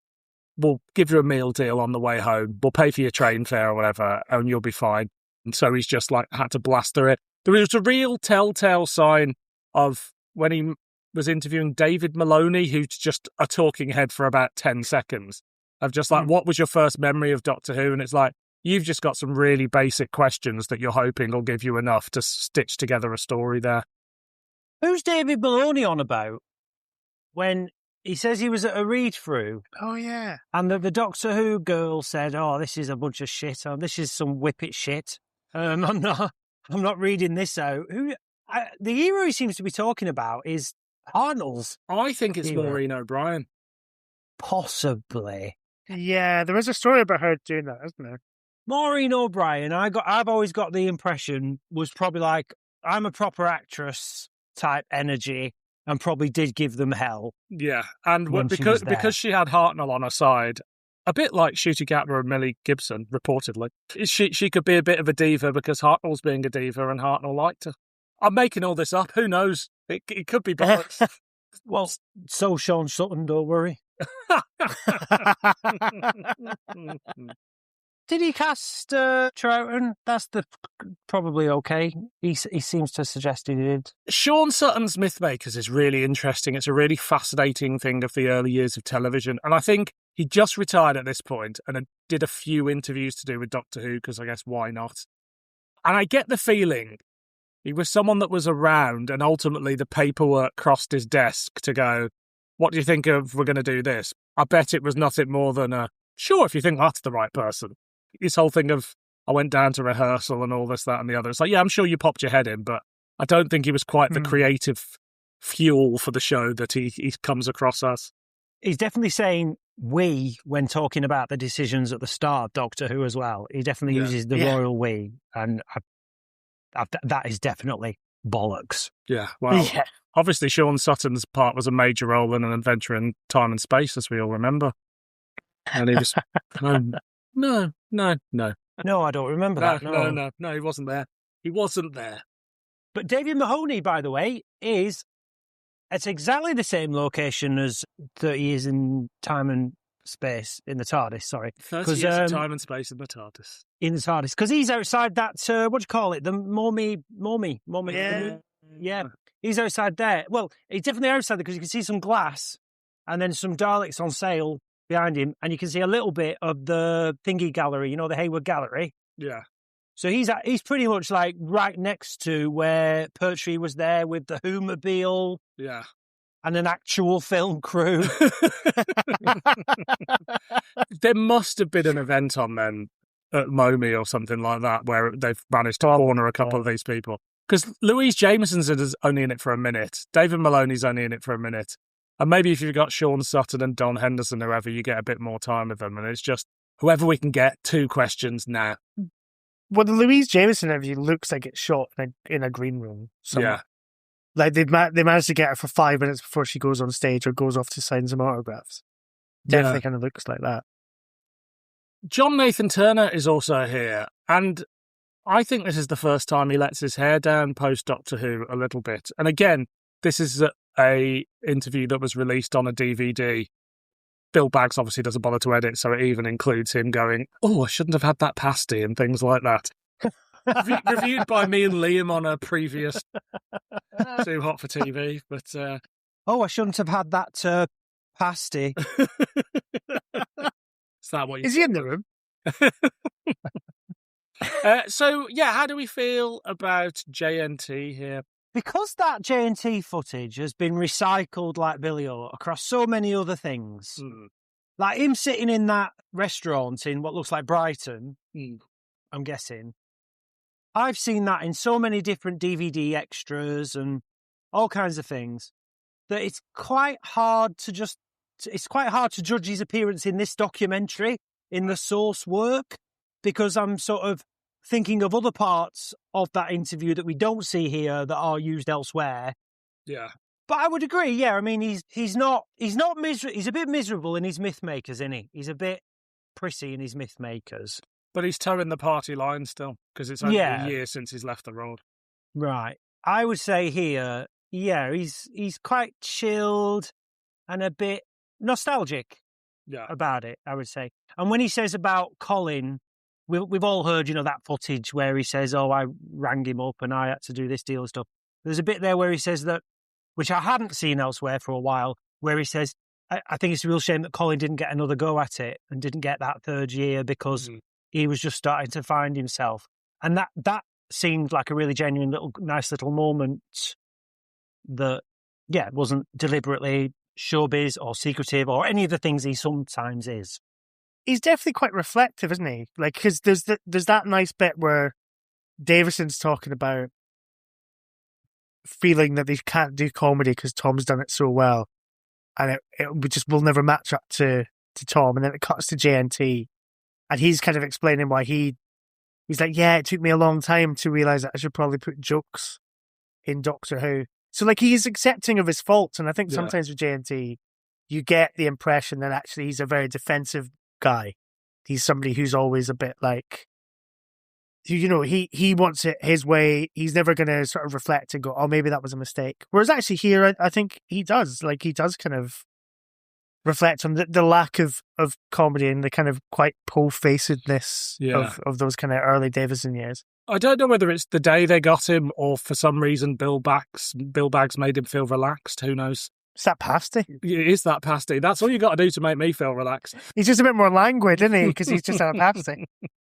We'll give you a meal deal on the way home. We'll pay for your train fare or whatever, and you'll be fine. And so he's just like had to blast through it. There was a real telltale sign of when he was interviewing David Maloney, who's just a talking head for about 10 seconds, of just like, what was your first memory of Doctor Who? And it's like, you've just got some really basic questions that you're hoping will give you enough to stitch together a story there. Who's David Maloney on about? When he says he was at a read-through. Oh, yeah. And the Doctor Who girl said, oh, this is a bunch of shit. Oh, this is some whippet shit. I'm not reading this out. The hero he seems to be talking about is Hartnell's. I think it's hero. Maureen O'Brien. Possibly. Yeah, there is a story about her doing that, isn't there? Maureen O'Brien, I've always got the impression, was probably like, I'm a proper actress type energy, and probably did give them hell. Yeah, and because she had Hartnell on her side, a bit like Shooty Gatler and Millie Gibson, reportedly. She could be a bit of a diva because Hartnell's being a diva and Hartnell liked her. I'm making all this up. Who knows? It could be bollocks. Well, so Sean Sutton, don't worry. Did he cast Troughton? That's probably okay. He seems to suggest he did. Sean Sutton's Mythmakers is really interesting. It's a really fascinating thing of the early years of television. And I think he just retired at this point and did a few interviews to do with Doctor Who, because I guess why not? And I get the feeling he was someone that was around and ultimately the paperwork crossed his desk to go, what do you think of, we're going to do this? I bet it was nothing more than a, sure, if you think that's the right person. This whole thing of, I went down to rehearsal and all this, that and the other. It's like, yeah, I'm sure you popped your head in, but I don't think he was quite the creative fuel for the show that he comes across as. He's definitely saying we when talking about the decisions at the start of Doctor Who as well. He definitely uses the royal we, and that is definitely bollocks. Yeah, well, obviously Sean Sutton's part was a major role in An Adventure in Time and Space, as we all remember. And he was... No. No, I don't remember that. No, he wasn't there. He wasn't there. But David Mahoney, by the way, is at exactly the same location as 30 Years in Time and Space in the TARDIS, sorry. 30 Years in Time and Space in the TARDIS. In the TARDIS. Because he's outside that, what do you call it? The mommy. Yeah. He's outside there. Well, he's definitely outside there because you can see some glass and then some Daleks on sail behind him, and you can see a little bit of the thingy gallery, the Hayward Gallery. Yeah. So he's pretty much like right next to where Pertwee was there with the Who-mobile. Yeah. And an actual film crew. There must have been an event on then at Momi or something like that where they've managed to corner a couple of these people. Because Louise Jameson's is only in it for a minute. David Maloney's only in it for a minute. And maybe if you've got Sean Sutton and Don Henderson, whoever, you get a bit more time with them. And it's just whoever we can get, 2 questions now. Well, the Louise Jameson interview looks like it's shot in a green room somewhere. Yeah. Like they managed to get her for 5 minutes before she goes on stage or goes off to sign some autographs. Definitely kind of looks like that. John Nathan Turner is also here. And I think this is the first time he lets his hair down post Doctor Who a little bit. And again, this is a interview that was released on a DVD. Bill Baggs obviously doesn't bother to edit, so it even includes him going, oh, I shouldn't have had that pasty and things like that. Reviewed by me and Liam on a previous Too Hot for TV, but... I shouldn't have had that pasty. Is that what you... Is he in the room? So, how do we feel about JNT here? Because that JNT footage has been recycled like Billy O across so many other things, like him sitting in that restaurant in what looks like Brighton, I'm guessing, I've seen that in so many different DVD extras and all kinds of things. that it's quite hard to judge his appearance in this documentary, in the source work, because I'm sort of thinking of other parts of that interview that we don't see here that are used elsewhere. Yeah. But I would agree, yeah. I mean, he's not miserable. He's a bit miserable in his myth makers, isn't he? He's a bit prissy in his myth makers. But he's towing the party line still, because it's only a year since he's left the role. Right. I would say here, yeah, he's quite chilled and a bit nostalgic about it, I would say. And when he says about Colin, we've all heard, that footage where he says, oh, I rang him up and I had to do this deal and stuff. There's a bit there where he says that, which I hadn't seen elsewhere for a while, where he says, I think it's a real shame that Colin didn't get another go at it and didn't get that third year because he was just starting to find himself. And that seemed like a really genuine nice little moment that, wasn't deliberately showbiz or secretive or any of the things he sometimes is. He's definitely quite reflective, isn't he? Like, because there's that nice bit where Davison's talking about feeling that they can't do comedy because Tom's done it so well, and it will never match up to Tom. And then it cuts to JNT, and he's kind of explaining why he's like, yeah, it took me a long time to realise that I should probably put jokes in Doctor Who. So, like, he's accepting of his faults, and I think sometimes with JNT, you get the impression that actually he's a very defensive guy. He's somebody who's always a bit like, he wants it his way. He's never going to sort of reflect and go, oh, maybe that was a mistake. Whereas actually here, I think he does. Like, he does kind of reflect on the lack of comedy and the kind of quite po-facedness of those kind of early Davison years. I don't know whether it's the day they got him or for some reason Bill Baggs made him feel relaxed. Who knows? It's that pasty. It is that pasty. That's all you got to do to make me feel relaxed. He's just a bit more languid, isn't he? Because he's just had a pasty.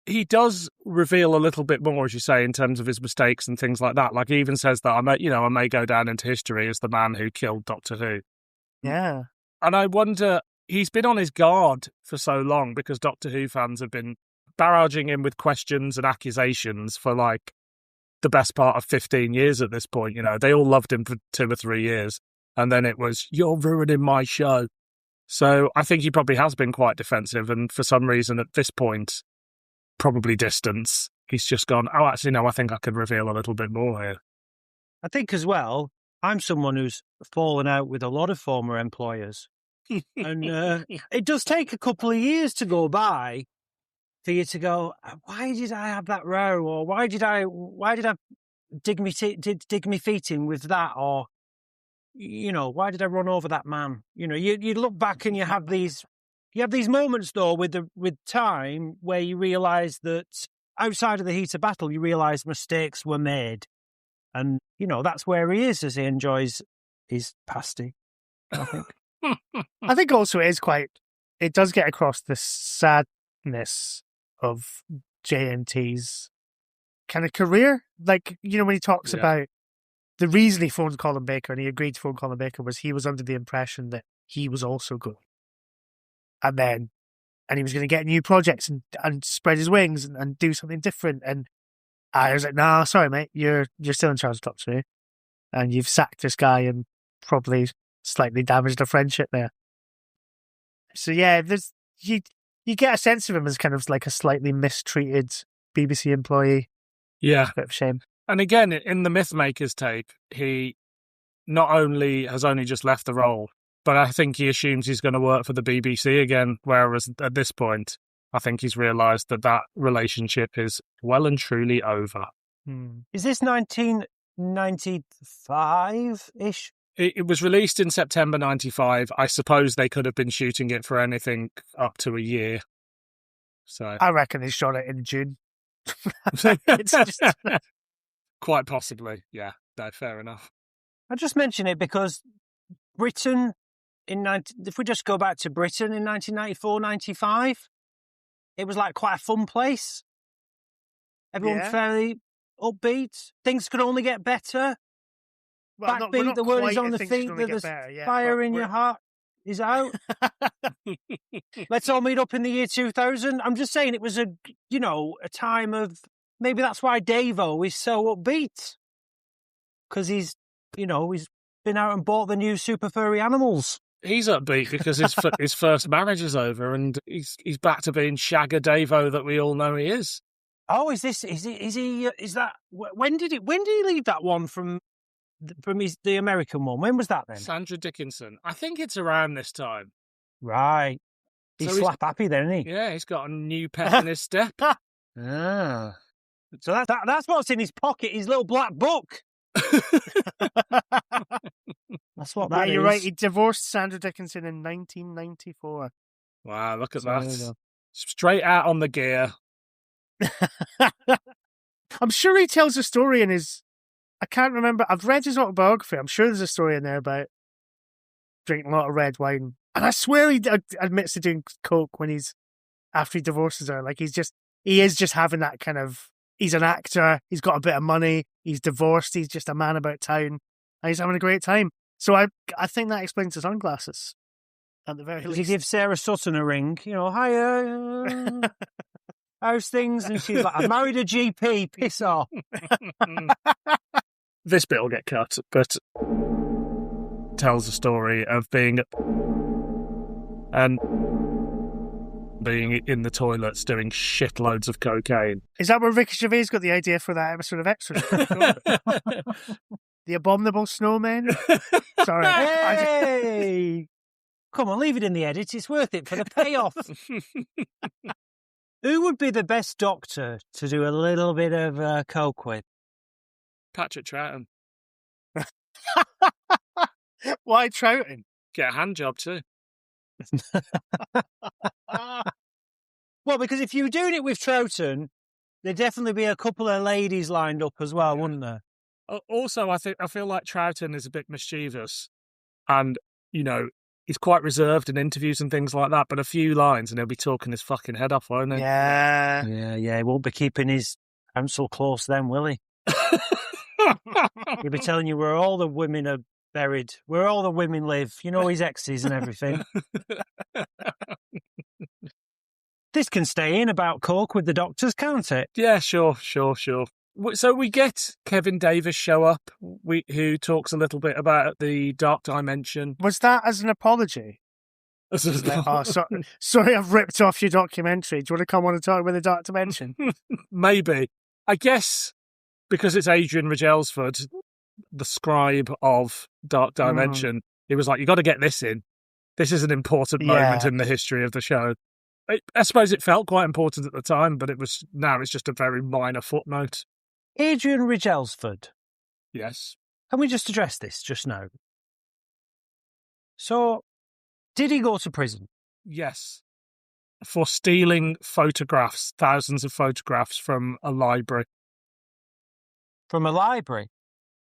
He does reveal a little bit more, as you say, in terms of his mistakes and things like that. Like, he even says that I may go down into history as the man who killed Doctor Who. Yeah. And I wonder, he's been on his guard for so long because Doctor Who fans have been barraging him with questions and accusations for like the best part of 15 years at this point. They all loved him for 2 or 3 years. And then it was, you're ruining my show. So I think he probably has been quite defensive. And for some reason at this point, probably distance, he's just gone, oh, actually, no, I think I could reveal a little bit more here. I think as well, I'm someone who's fallen out with a lot of former employers. And it does take a couple of years to go by for you to go, why did I have that row? Or why did I dig me feet in with that? Or, why did I run over that man? You look back and you have these moments though with time where you realise that outside of the heat of battle, you realise mistakes were made. And, that's where he is as he enjoys his pasty, I think. I think also it does get across the sadness of JNT's kind of career. Like, when he talks about the reason he phoned Colin Baker and he agreed to phone Colin Baker was he was under the impression that he was also good. And he was going to get new projects and spread his wings and do something different. And I was like, no, sorry, mate, you're still in charge of Doctor Who. And you've sacked this guy and probably slightly damaged a friendship there. So yeah, you get a sense of him as kind of like a slightly mistreated BBC employee. Yeah. Bit of shame. And again, in the Mythmakers tape, he not only has only just left the role, but I think he assumes he's going to work for the BBC again, whereas at this point, I think he's realised that relationship is well and truly over. Is this 1995-ish? It was released in September 95. I suppose they could have been shooting it for anything up to a year. So I reckon they shot it in June. It's just... Quite possibly, yeah. No, fair enough. I just mention it because Britain if we just go back to Britain in 1994-95, it was like quite a fun place. Everyone fairly upbeat. Things could only get better. Well, Backbeat, the word is on the feet, the fire in your heart is out. Let's all meet up in the year 2000. I'm just saying it was a time of, maybe that's why Davo is so upbeat. Because he's been out and bought the new super furry animals. He's upbeat because his first marriage is over and he's back to being Shagger Davo that we all know he is. Oh, is that when did he leave that one from the American one? When was that then? Sandra Dickinson. I think it's around this time. Right. He's slap happy then, isn't he? Yeah, he's got a new pet in his step. Ah. So that's what's in his pocket, his little black book. That's what that is. You're right, he divorced Sandra Dickinson in 1994. Wow, look at that. Straight out on the gear. I'm sure he tells a story in his... I can't remember. I've read his autobiography. I'm sure there's a story in there about drinking a lot of red wine. And I swear he admits to doing coke when after he divorces her. Like, he is just having that kind of... He's an actor. He's got a bit of money. He's divorced. He's just a man about town. And he's having a great time. So I think that explains the sunglasses. At the very least. He gives Sarah Sutton a ring. You know, hiya. How's things? And she's like, I married a GP. Piss off. This bit will get cut, but tells a story of being in the toilets doing shitloads of cocaine. Is that where Ricky Gervais got the idea for that episode of Extras? The Abominable Snowman? Sorry. Hey! Come on, leave it in the edit. It's worth it for the payoff. Who would be the best doctor to do a little bit of coke with? Patrick Troughton. Why Troughton? Get a hand job too. Well, because if you were doing it with Troughton, there'd definitely be a couple of ladies lined up as well, wouldn't there? Also, I feel like Troughton is a bit mischievous, and he's quite reserved in interviews and things like that. But a few lines, and he'll be talking his fucking head off, won't he? Yeah. He won't be keeping his counsel close then, will he? He'll be telling you where all the women are buried, where all the women live. You know, his exes and everything. This can stay in about coke with the doctors, can't it? Yeah, sure. So we get Kevin Davis show up, who talks a little bit about the Dark Dimension. Was that as an apology? Sorry, I've ripped off your documentary. Do you want to come on and talk about the Dark Dimension? Maybe. I guess because it's Adrian Rogelsford, the scribe of Dark Dimension, he was like, you got to get this in. This is an important moment in the history of the show. I suppose it felt quite important at the time, but now it's just a very minor footnote. Adrian Rogelsford. Yes. Can we just address this just now? So, did he go to prison? Yes. For stealing photographs, thousands of photographs from a library. From a library?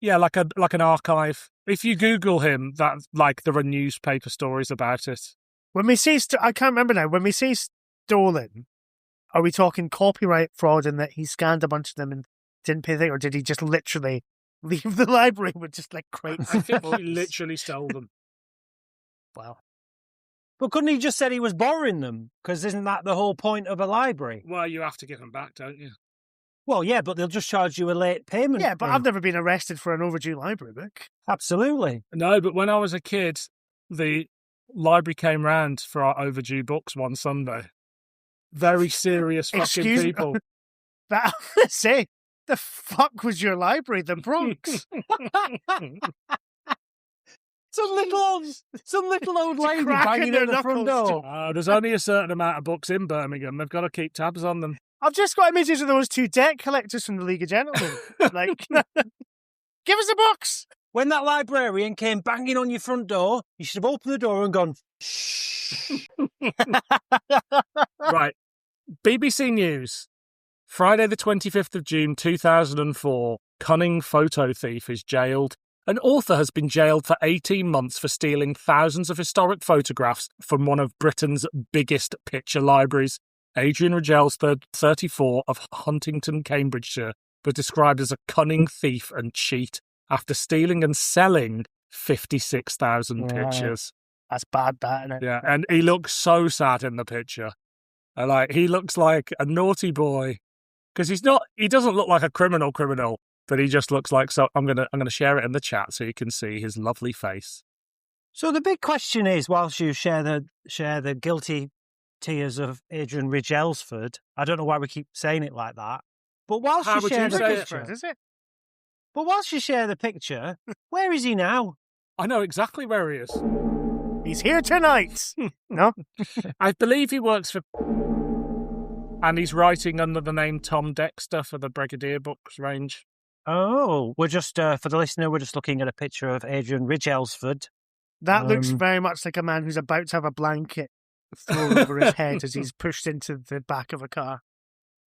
Yeah, like an archive. If you Google him, there are newspaper stories about it. When we say, I can't remember now, when we say stolen, are we talking copyright fraud in that he scanned a bunch of them and didn't pay the thing, or did he just literally leave the library with just crates? I think he literally stole them. Wow. But couldn't he just said he was borrowing them? Because isn't that the whole point of a library? Well, you have to give them back, don't you? Well, yeah, but they'll just charge you a late payment. Yeah, but I've never been arrested for an overdue library book. Absolutely. No, but when I was a kid, the library came round for our overdue books one Sunday. Very serious fucking people. But I'm going to say, the fuck was your library? The Bronx? Some little old lady banging at the front door. There's only a certain amount of books in Birmingham. They've got to keep tabs on them. I've just got images of those two debt collectors from the League of Gentlemen. Give us the books! When that librarian came banging on your front door, you should have opened the door and gone, shh. Right. BBC News. Friday the 25th of June 2004, cunning photo thief is jailed. An author has been jailed for 18 months for stealing thousands of historic photographs from one of Britain's biggest picture libraries. Adrian Rogelsford, 34, of Huntington, Cambridgeshire, was described as a cunning thief and cheat after stealing and selling 56,000 pictures. That's bad, that, isn't it? Yeah, and he looks so sad in the picture. He looks like a naughty boy. Because he doesn't look like a criminal. But he just looks like so. I'm gonna share it in the chat so you can see his lovely face. So the big question is, whilst you share the guilty tears of Adrian Ridge Elsford, I don't know why we keep saying it like that, but whilst you share the picture, is it? But whilst you share the picture, where is he now? I know exactly where he is. He's here tonight. No, I believe he works for, and he's writing under the name Tom Dexter for the Brigadier Books range. Oh, we're just for the listener, we're just looking at a picture of Adrian Ridge Elsford. that looks very much like a man who's about to have a blanket thrown over his head as he's pushed into the back of a car.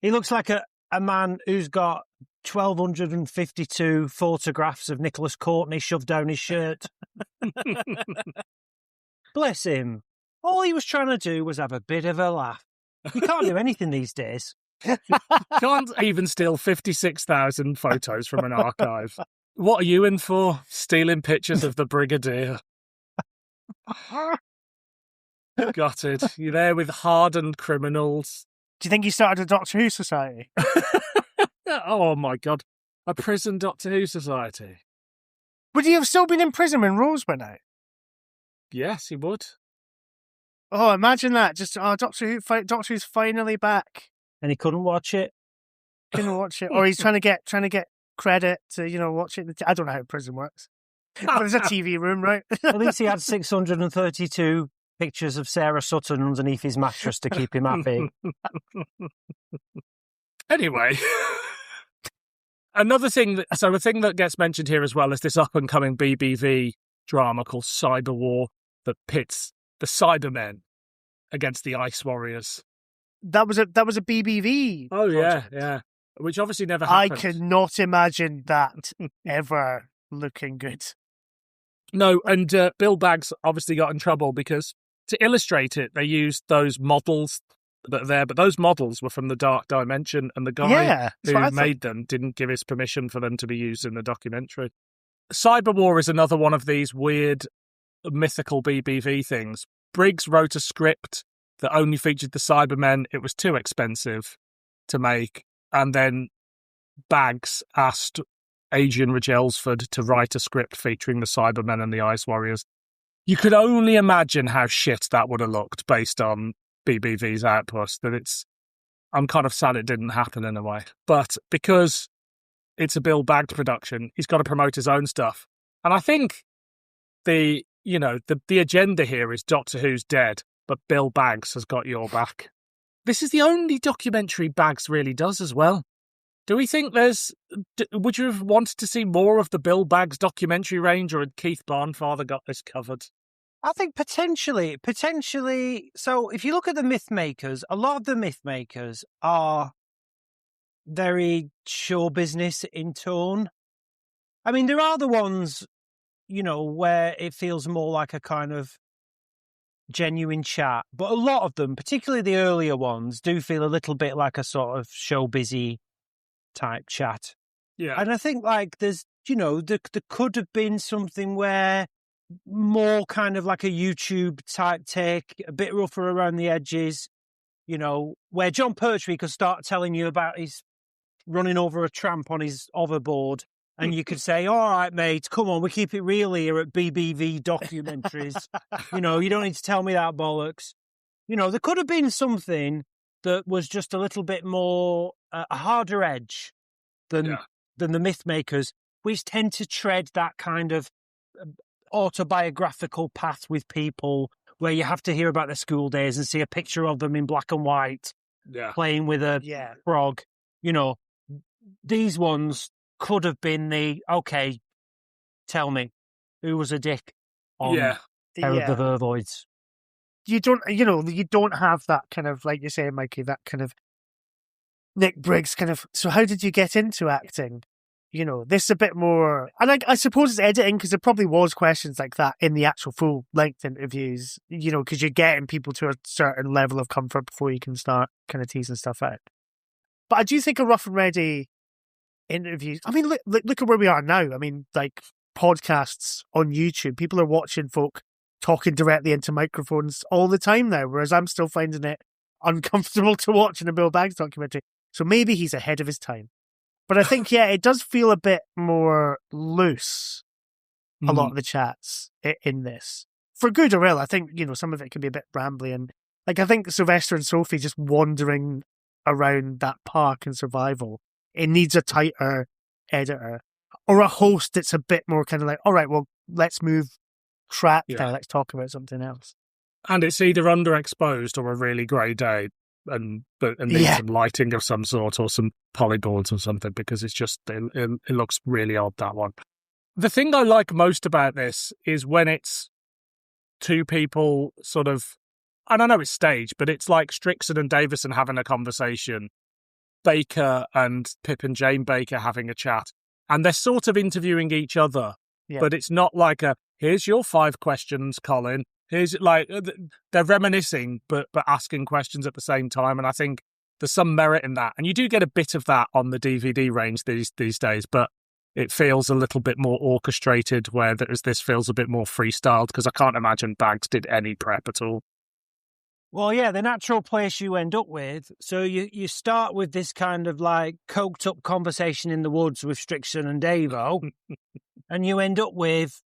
He looks like a man who's got 1,252 photographs of Nicholas Courtney shoved down his shirt. Bless him. All he was trying to do was have a bit of a laugh. You can't do anything these days. Can't even steal 56,000 photos from an archive. What are you in for? Stealing pictures of the Brigadier. Gutted. You're there with hardened criminals. Do you think he started a Doctor Who society? Oh my God. A prison Doctor Who society. Would he have still been in prison when Rose went out? Yes, he would. Oh, imagine that. Just, Doctor Who's finally back. And he couldn't watch it. Couldn't watch it. Or he's trying to get credit to, watch it. I don't know how prison works. But there's a TV room, right? At least he had 632 pictures of Sarah Sutton underneath his mattress to keep him happy. Anyway, a thing that gets mentioned here as well is this up-and-coming BBV drama called Cyber War that pits the Cybermen against the Ice Warriors. That was a BBV. Oh, yeah. Which obviously never happened. I cannot imagine that ever looking good. No, and Bill Baggs obviously got in trouble because to illustrate it, they used those models that are there, but those models were from the Dark Dimension, and the guy who made them didn't give his permission for them to be used in the documentary. Cyber War is another one of these weird mythical BBV things. Briggs wrote a script that only featured the Cybermen. It was too expensive to make, and then Baggs asked Adrian Ridge Elsford to write a script featuring the Cybermen and the Ice Warriors. You could only imagine how shit that would have looked based on BBV's output. I'm kind of sad it didn't happen in a way. But because it's a Bill Baggs production, he's got to promote his own stuff. And I think the agenda here is Doctor Who's dead, but Bill Baggs has got your back. This is the only documentary Baggs really does as well. Do we think would you have wanted to see more of the Bill Baggs documentary range, or had Keith Barnfather got this covered? I think potentially. So if you look at the myth makers, a lot of the myth makers are very show business in tone. I mean, there are the ones, where it feels more like a kind of genuine chat, but a lot of them, particularly the earlier ones, do feel a little bit like a sort of show busy type chat. Yeah. And I think there's, there could have been something where more kind of like a YouTube type take, a bit rougher around the edges, where John Pertwee could start telling you about his running over a tramp on his hoverboard, and you could say, all right, mate, come on, we keep it real here at BBV Documentaries. You don't need to tell me that bollocks. There could have been something that was just a little bit more a harder edge than the myth makers, which tend to tread that kind of autobiographical path with people where you have to hear about their school days and see a picture of them in black and white playing with a frog. These ones could have been okay, tell me, who was a dick on Terror of the Vervoids? You don't have that kind of, like you say, Mikey, that kind of Nick Briggs kind of, so how did you get into acting? This is a bit more, and I suppose it's editing, because there probably was questions like that in the actual full-length interviews, because you're getting people to a certain level of comfort before you can start kind of teasing stuff out. But I do think a Rough and Ready interviews, I mean, look at where we are now. I mean, like, podcasts on YouTube, people are watching folk talking directly into microphones all the time now, whereas I'm still finding it uncomfortable to watch in a Bill Baggs documentary. So maybe he's ahead of his time. But I think, yeah, it does feel a bit more loose, a lot Mm. of the chats in this. For good or ill, I think, some of it can be a bit rambly. And I think Sylvester and Sophie just wandering around that park in Survival, it needs a tighter editor or a host that's a bit more kind of like, all right, well, let's move track now. Let's talk about something else. And it's either underexposed or a really grey day and needs some lighting of some sort or some polyboards or something, because it's just, it looks really odd, that one. The thing I like most about this is when it's two people sort of, and I know it's staged, but it's like Strickson and Davison having a conversation, Baker and Pip and Jane Baker having a chat, and they're sort of interviewing each other, but it's not like here's your 5 questions, Colin. Here's they're reminiscing, but asking questions at the same time, and I think there's some merit in that. And you do get a bit of that on the DVD range these days, but it feels a little bit more orchestrated, where this feels a bit more freestyled, because I can't imagine Bags did any prep at all. Well, yeah, the natural place you end up with. So you start with this kind of like coked up conversation in the woods with Strickson and Davo, and you end up with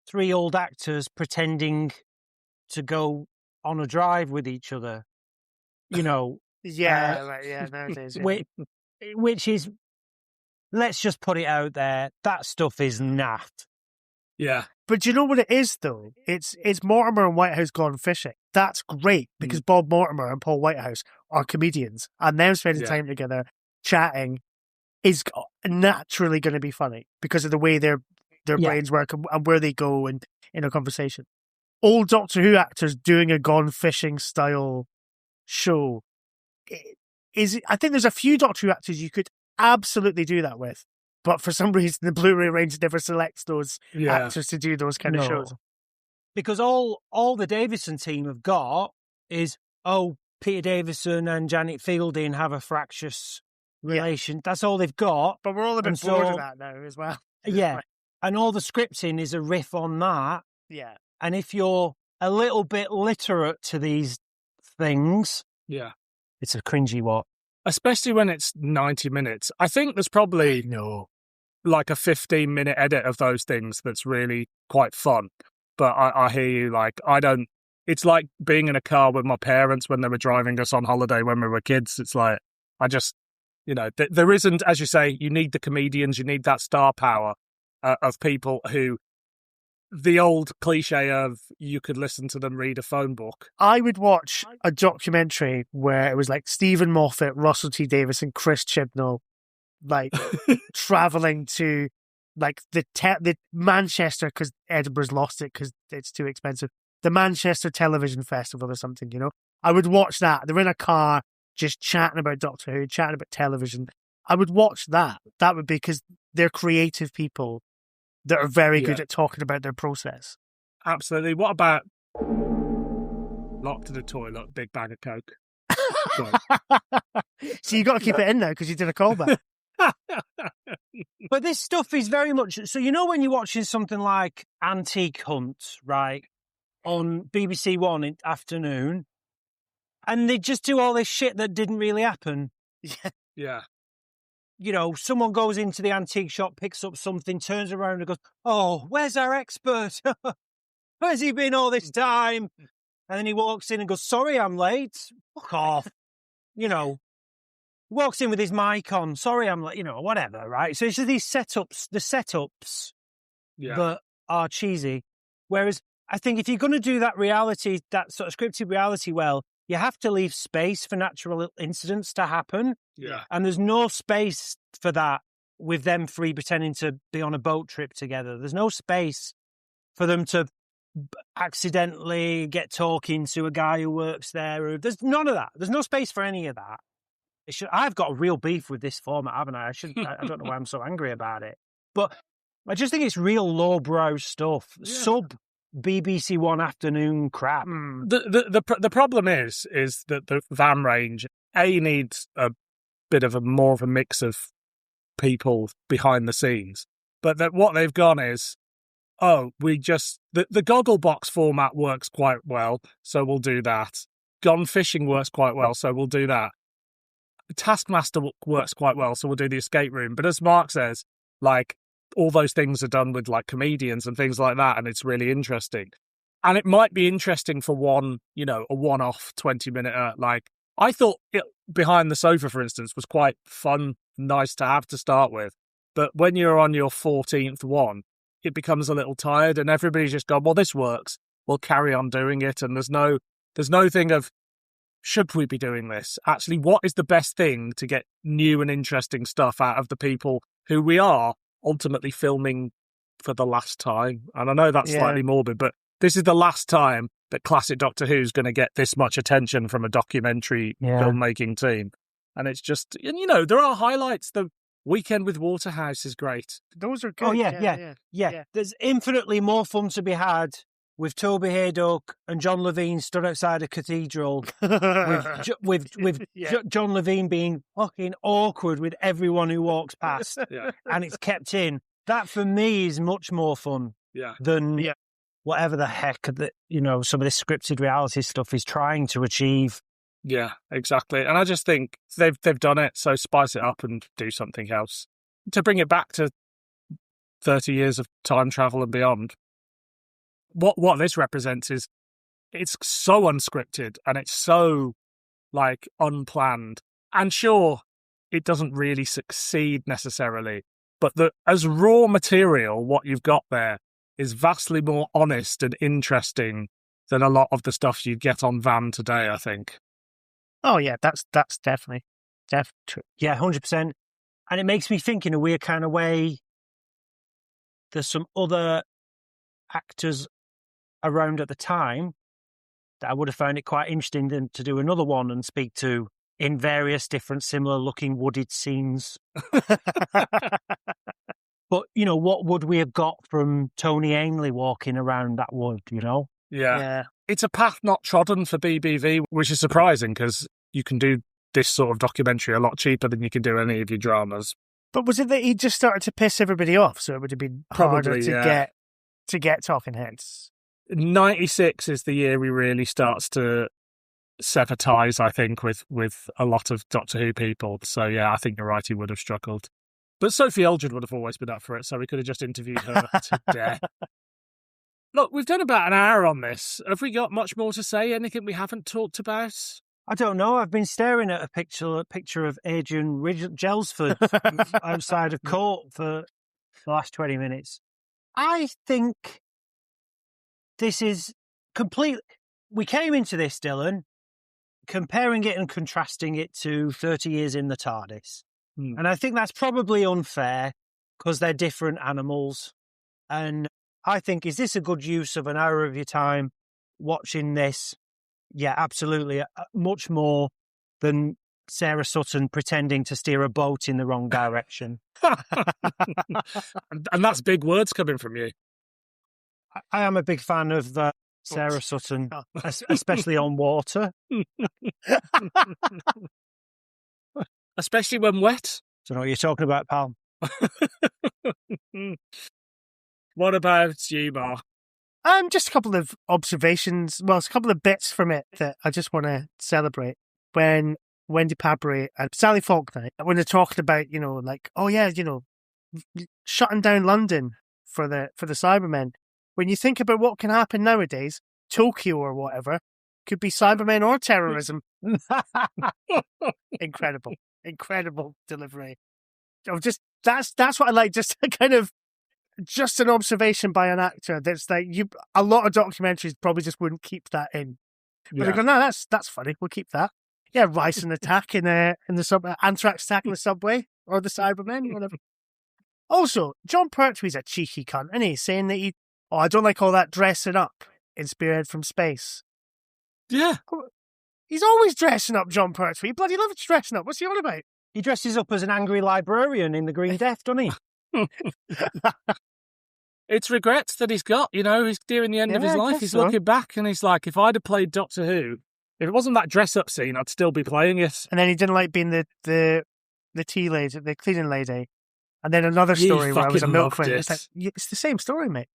3 old actors pretending to go on a drive with each other. Nowadays. Which is, let's just put it out there, that stuff is naff. Yeah. But do you know what it is, though? It's Mortimer and Whitehouse gone fishing. That's great, because Bob Mortimer and Paul Whitehouse are comedians, and them spending time together chatting is naturally going to be funny because of the way their brains work and where they go and in a conversation. Old Doctor Who actors doing a gone fishing style show I think there's a few Doctor Who actors you could absolutely do that with, but for some reason the Blu-ray range never selects those actors to do those kind of shows. Because all the Davison team have got is, Peter Davison and Janet Fielding have a fractious relation. That's all they've got. But we're all a bit bored of that now as well. Yeah. And all the scripting is a riff on that. Yeah. And if you're a little bit literate to these things, it's a cringy what. Especially when it's 90 minutes. I think there's probably like a 15-minute edit of those things that's really quite fun. But I hear you, it's like being in a car with my parents when they were driving us on holiday when we were kids. It's like, I just, there isn't, as you say, you need the comedians, you need that star power of people who, the old cliche of you could listen to them read a phone book. I would watch a documentary where it was like Stephen Moffat, Russell T Davies, and Chris Chibnall, traveling to the Manchester, because Edinburgh's lost it because it's too expensive, the Manchester Television Festival or something, I would watch that. They're in a car just chatting about Doctor Who, chatting about television. I would watch that. That would be, because they're creative people that are very good at talking about their process. Absolutely. What about locked in the toilet, big bag of Coke? So you got to keep it in now because you did a callback. But this stuff is very much... So when you're watching something like Antique Hunt, right, on BBC One in afternoon, and they just do all this shit that didn't really happen. Yeah. Someone goes into the antique shop, picks up something, turns around and goes, where's our expert? Where's he been all this time? And then he walks in and goes, sorry, I'm late. Fuck off. Walks in with his mic on. Sorry, I'm late. Whatever, right? So it's just these setups that are cheesy. Whereas I think if you're going to do that reality, that sort of scripted reality well, you have to leave space for natural incidents to happen. Yeah. And there's no space for that with them 3 pretending to be on a boat trip together. There's no space for them to accidentally get talking to a guy who works there. There's none of that. There's no space for any of that. I've got a real beef with this format, haven't I? I don't know why I'm so angry about it. But I just think it's real lowbrow stuff. Yeah. Sub BBC One afternoon crap. The problem is that the van range needs a bit of more of a mix of people behind the scenes, but that what they've gone is, the goggle box format works quite well, so we'll do that. Gone fishing works quite well, so we'll do that. Taskmaster works quite well, so we'll do the escape room. But as Mark says, like, all those things are done with like comedians and things like that, and it's really interesting. And it might be interesting for one, a one-off 20-minute. Like, I thought Behind the Sofa, for instance, was quite fun, nice to have to start with. But when you're on your 14th one, it becomes a little tired, and everybody's just gone, well, this works. We'll carry on doing it. And there's no thing of, should we be doing this? Actually, what is the best thing to get new and interesting stuff out of the people who we are ultimately filming for the last time? And I know that's slightly morbid, but this is the last time that classic Doctor Who's going to get this much attention from a documentary filmmaking team. And it's just, and there are highlights. The Weekend with Waterhouse is great. Those are good. Oh, yeah. There's infinitely more fun to be had with Toby Haydock and John Levine stood outside a cathedral with John Levine being fucking awkward with everyone who walks past. And it's kept in. That, for me, is much more fun than whatever the heck that, some of this scripted reality stuff is trying to achieve. Yeah, exactly. And I just think they've done it, so spice it up and do something else. To bring it back to 30 years of time travel and beyond, what this represents is it's so unscripted and it's so, like, unplanned. And sure, it doesn't really succeed necessarily, but as raw material, what you've got there is vastly more honest and interesting than a lot of the stuff you'd get on Van today, I think. Oh, yeah, that's definitely true. Yeah, 100%. And it makes me think in a weird kind of way, there's some other actors around at the time that I would have found it quite interesting to do another one and speak to in various different similar looking wooded scenes. But, what would we have got from Tony Ainley walking around that wood, Yeah. It's a path not trodden for BBV, which is surprising because you can do this sort of documentary a lot cheaper than you can do any of your dramas. But was it that he just started to piss everybody off, so it would have been harder to get talking heads? 96 is the year he really starts to sever ties, I think, with a lot of Doctor Who people. So, yeah, I think you're right, he would have struggled. But Sophie Eldred would have always been up for it, so we could have just interviewed her to death. Look, we've done about an hour on this. Have we got much more to say? Anything we haven't talked about? I don't know. I've been staring at a picture of Adrian Gelsford outside of court for the last 20 minutes. I think this is complete. We came into this, Dylan, comparing it and contrasting it to 30 Years in the TARDIS. And I think that's probably unfair because they're different animals. And I think, is this a good use of an hour of your time watching this? Yeah, absolutely. Much more than Sarah Sutton pretending to steer a boat in the wrong direction. And that's big words coming from you. I am a big fan of Sarah Sutton, especially on water. Especially when wet. Don't know what you're talking about, pal. What about you, Mark? Just a couple of observations. Well, it's a couple of bits from it that I just want to celebrate. When Wendy Padbury and Sally Faulkner, when they're talking about, shutting down London for the Cybermen. When you think about what can happen nowadays, Tokyo or whatever, could be Cybermen or terrorism. Incredible delivery. That's what I like. Just an observation by an actor. That's like a lot of documentaries probably just wouldn't keep that in. But they go, no, that's funny. We'll keep that. Yeah, Ryson attack in the subway, Anthrax attack in the subway, or the Cybermen, whatever. Also, John Pertwee's a cheeky cunt, and he's saying that I don't like all that dressing up in Spearhead from Space. Yeah. He's always dressing up, John Pertwee. He bloody loves dressing up. What's he on about? He dresses up as an angry librarian in The Green Death, doesn't he? It's regrets that he's got, he's nearing the end of his life. He's looking back and he's like, if I'd have played Doctor Who, if it wasn't that dress-up scene, I'd still be playing it. And then he didn't like being the tea lady, the cleaning lady. And then another story where I was a milkman. It's the same story, mate.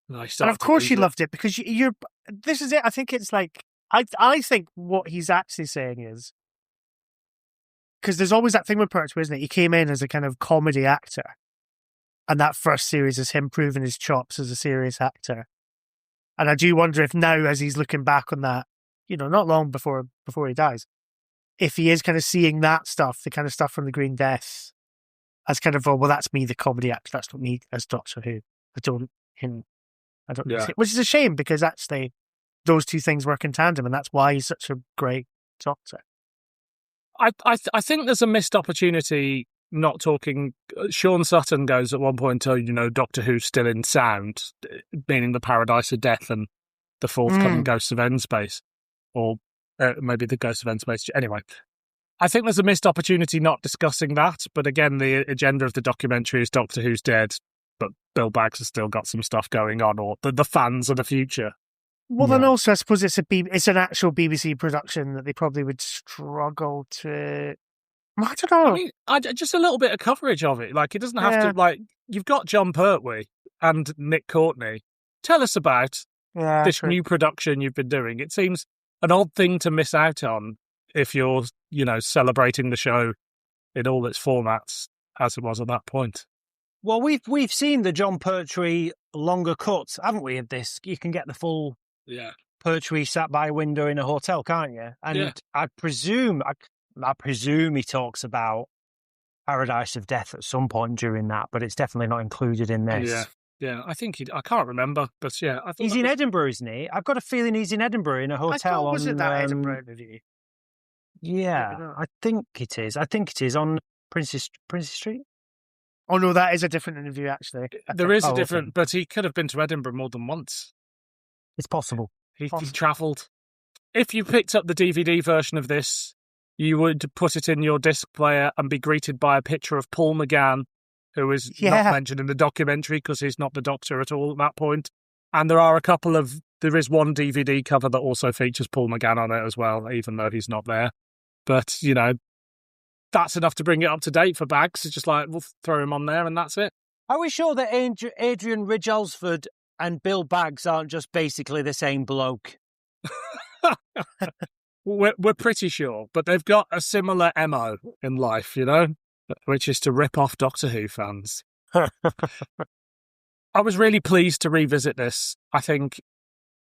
No, and of course you loved it because you're. This is it. I think it's like I think what he's actually saying is because there's always that thing with Pertwee, isn't it? He came in as a kind of comedy actor, and that first series is him proving his chops as a serious actor. And I do wonder if now, as he's looking back on that, not long before he dies, if he is kind of seeing that stuff, the kind of stuff from the Green Death, as kind of, well, that's me, the comedy actor. That's not me as Doctor Who. I don't. Yeah. Which is a shame, because actually those two things work in tandem, and that's why he's such a great Doctor. I think there's a missed opportunity not talking. Sean Sutton goes at one point to, Doctor Who's still in sound, meaning the Paradise of Death and the forthcoming Ghosts of N-Space, or maybe the Ghosts of N-Space. Anyway, I think there's a missed opportunity not discussing that. But again, the agenda of the documentary is Doctor Who's dead, but Bill Baggs has still got some stuff going on, or the fans of the future. Well, then also, I suppose it's an actual BBC production that they probably would struggle to. I don't know. I mean, just a little bit of coverage of it. Like, it doesn't have to. You've got John Pertwee and Nick Courtney. Tell us about this new production you've been doing. It seems an odd thing to miss out on if you're, celebrating the show in all its formats as it was at that point. Well, we've seen the John Pertwee longer cuts, haven't we? Of this, you can get the full Pertwee sat by a window in a hotel, can't you? And I presume he talks about Paradise of Death at some point during that, but it's definitely not included in this. Yeah. I think I can't remember, but I thought he's in Edinburgh, isn't he? I've got a feeling he's in Edinburgh in a hotel. Was it that Edinburgh interview? Yeah, I think it is. I think it is on Princess Street. Oh no, that is a different interview. Actually, there is a different, but he could have been to Edinburgh more than once. It's possible. He travelled. If you picked up the DVD version of this, you would put it in your disc player and be greeted by a picture of Paul McGann, who is not mentioned in the documentary because he's not the Doctor at all at that point. And there is one DVD cover that also features Paul McGann on it as well, even though he's not there. But, that's enough to bring it up to date for Baggs. It's just like, we'll throw him on there and that's it. Are we sure that Adrian Ridge-Elsford and Bill Baggs aren't just basically the same bloke? We're pretty sure, but they've got a similar MO in life, which is to rip off Doctor Who fans. I was really pleased to revisit this. I think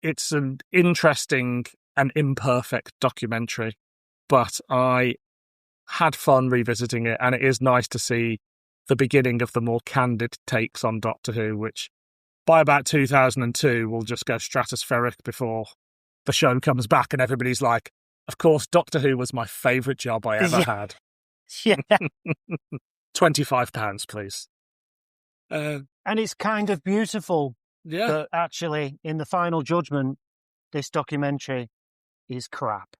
it's an interesting and imperfect documentary, but I had fun revisiting it, and it is nice to see the beginning of the more candid takes on Doctor Who, which by about 2002 will just go stratospheric before the show comes back and everybody's like, of course, Doctor Who was my favourite job I ever had. Yeah. £25, please. And it's kind of beautiful that actually, in the final judgment, this documentary is crap.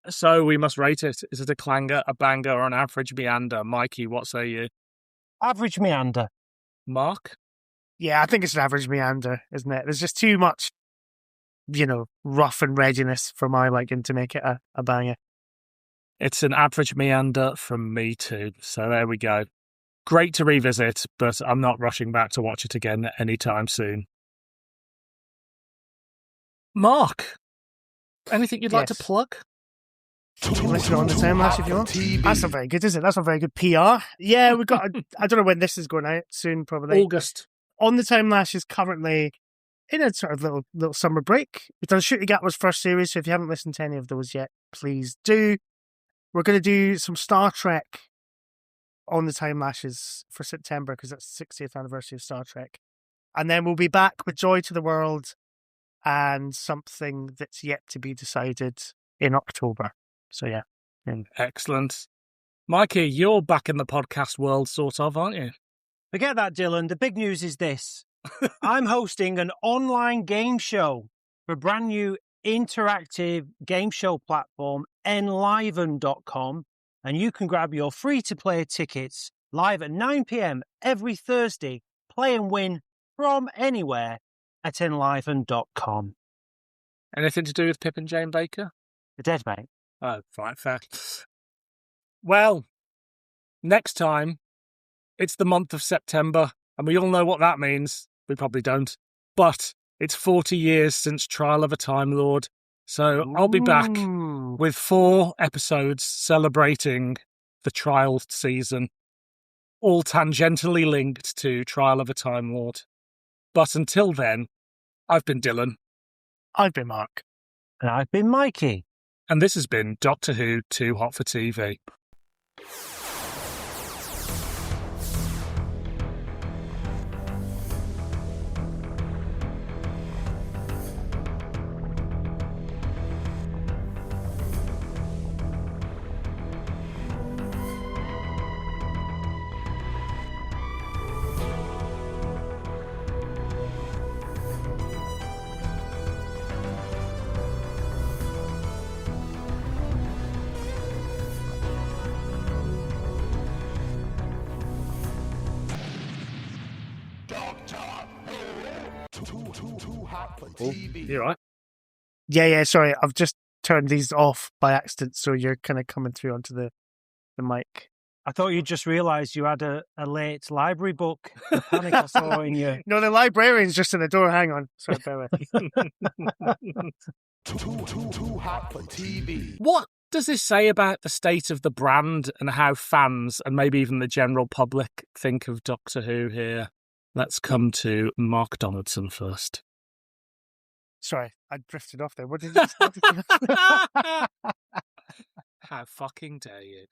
So we must rate it. Is it a clanger, a banger, or an average meander? Mikey, what say you? Average meander. Mark? Yeah, I think it's an average meander, isn't it? There's just too much, rough and readiness for my liking to make it a banger. It's an average meander from me too. So there we go. Great to revisit, but I'm not rushing back to watch it again anytime soon. Mark, anything you'd like to plug? You can listen on the Timelash if you want. That's not very good, is it? That's not very good PR. Yeah, we've got, I don't know when this is going out, soon probably. August. On the Timelash is currently in a sort of little summer break. We've done Shooty Gatwa's first series, so if you haven't listened to any of those yet, please do. We're going to do some Star Trek on the Timelashes for September, because that's the 60th anniversary of Star Trek. And then we'll be back with Joy to the World and something that's yet to be decided in October. So, yeah. Excellent. Mikey, you're back in the podcast world, sort of, aren't you? Forget that, Dylan. The big news is this. I'm hosting an online game show for a brand new interactive game show platform, enliven.com, and you can grab your free-to-play tickets live at 9 p.m. every Thursday. Play and win from anywhere at enliven.com. Anything to do with Pip and Jane Baker? The dead, mate. Oh, right, fair. Well, next time, it's the month of September, and we all know what that means. We probably don't. But it's 40 years since Trial of a Time Lord, So I'll be back Ooh. with 4 episodes celebrating the trial season, all tangentially linked to Trial of a Time Lord. But until then, I've been Dylan. I've been Mark. And I've been Mikey. And this has been Doctor Who Too Hot for TV. You all right? Yeah, sorry. I've just turned these off by accident, so you're kind of coming through onto the mic. I thought you just realised you had a late library book. The panic I saw in you. No, the librarian's just in the door. Hang on. Sorry, bear with me. Too hot for TV. What does this say about the state of the brand and how fans and maybe even the general public think of Doctor Who here? Let's come to Mark Donaldson first. Sorry, I drifted off there. What did you say? How fucking dare you?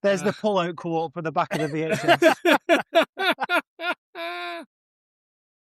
There's the pull-out quote for the back of the VHS.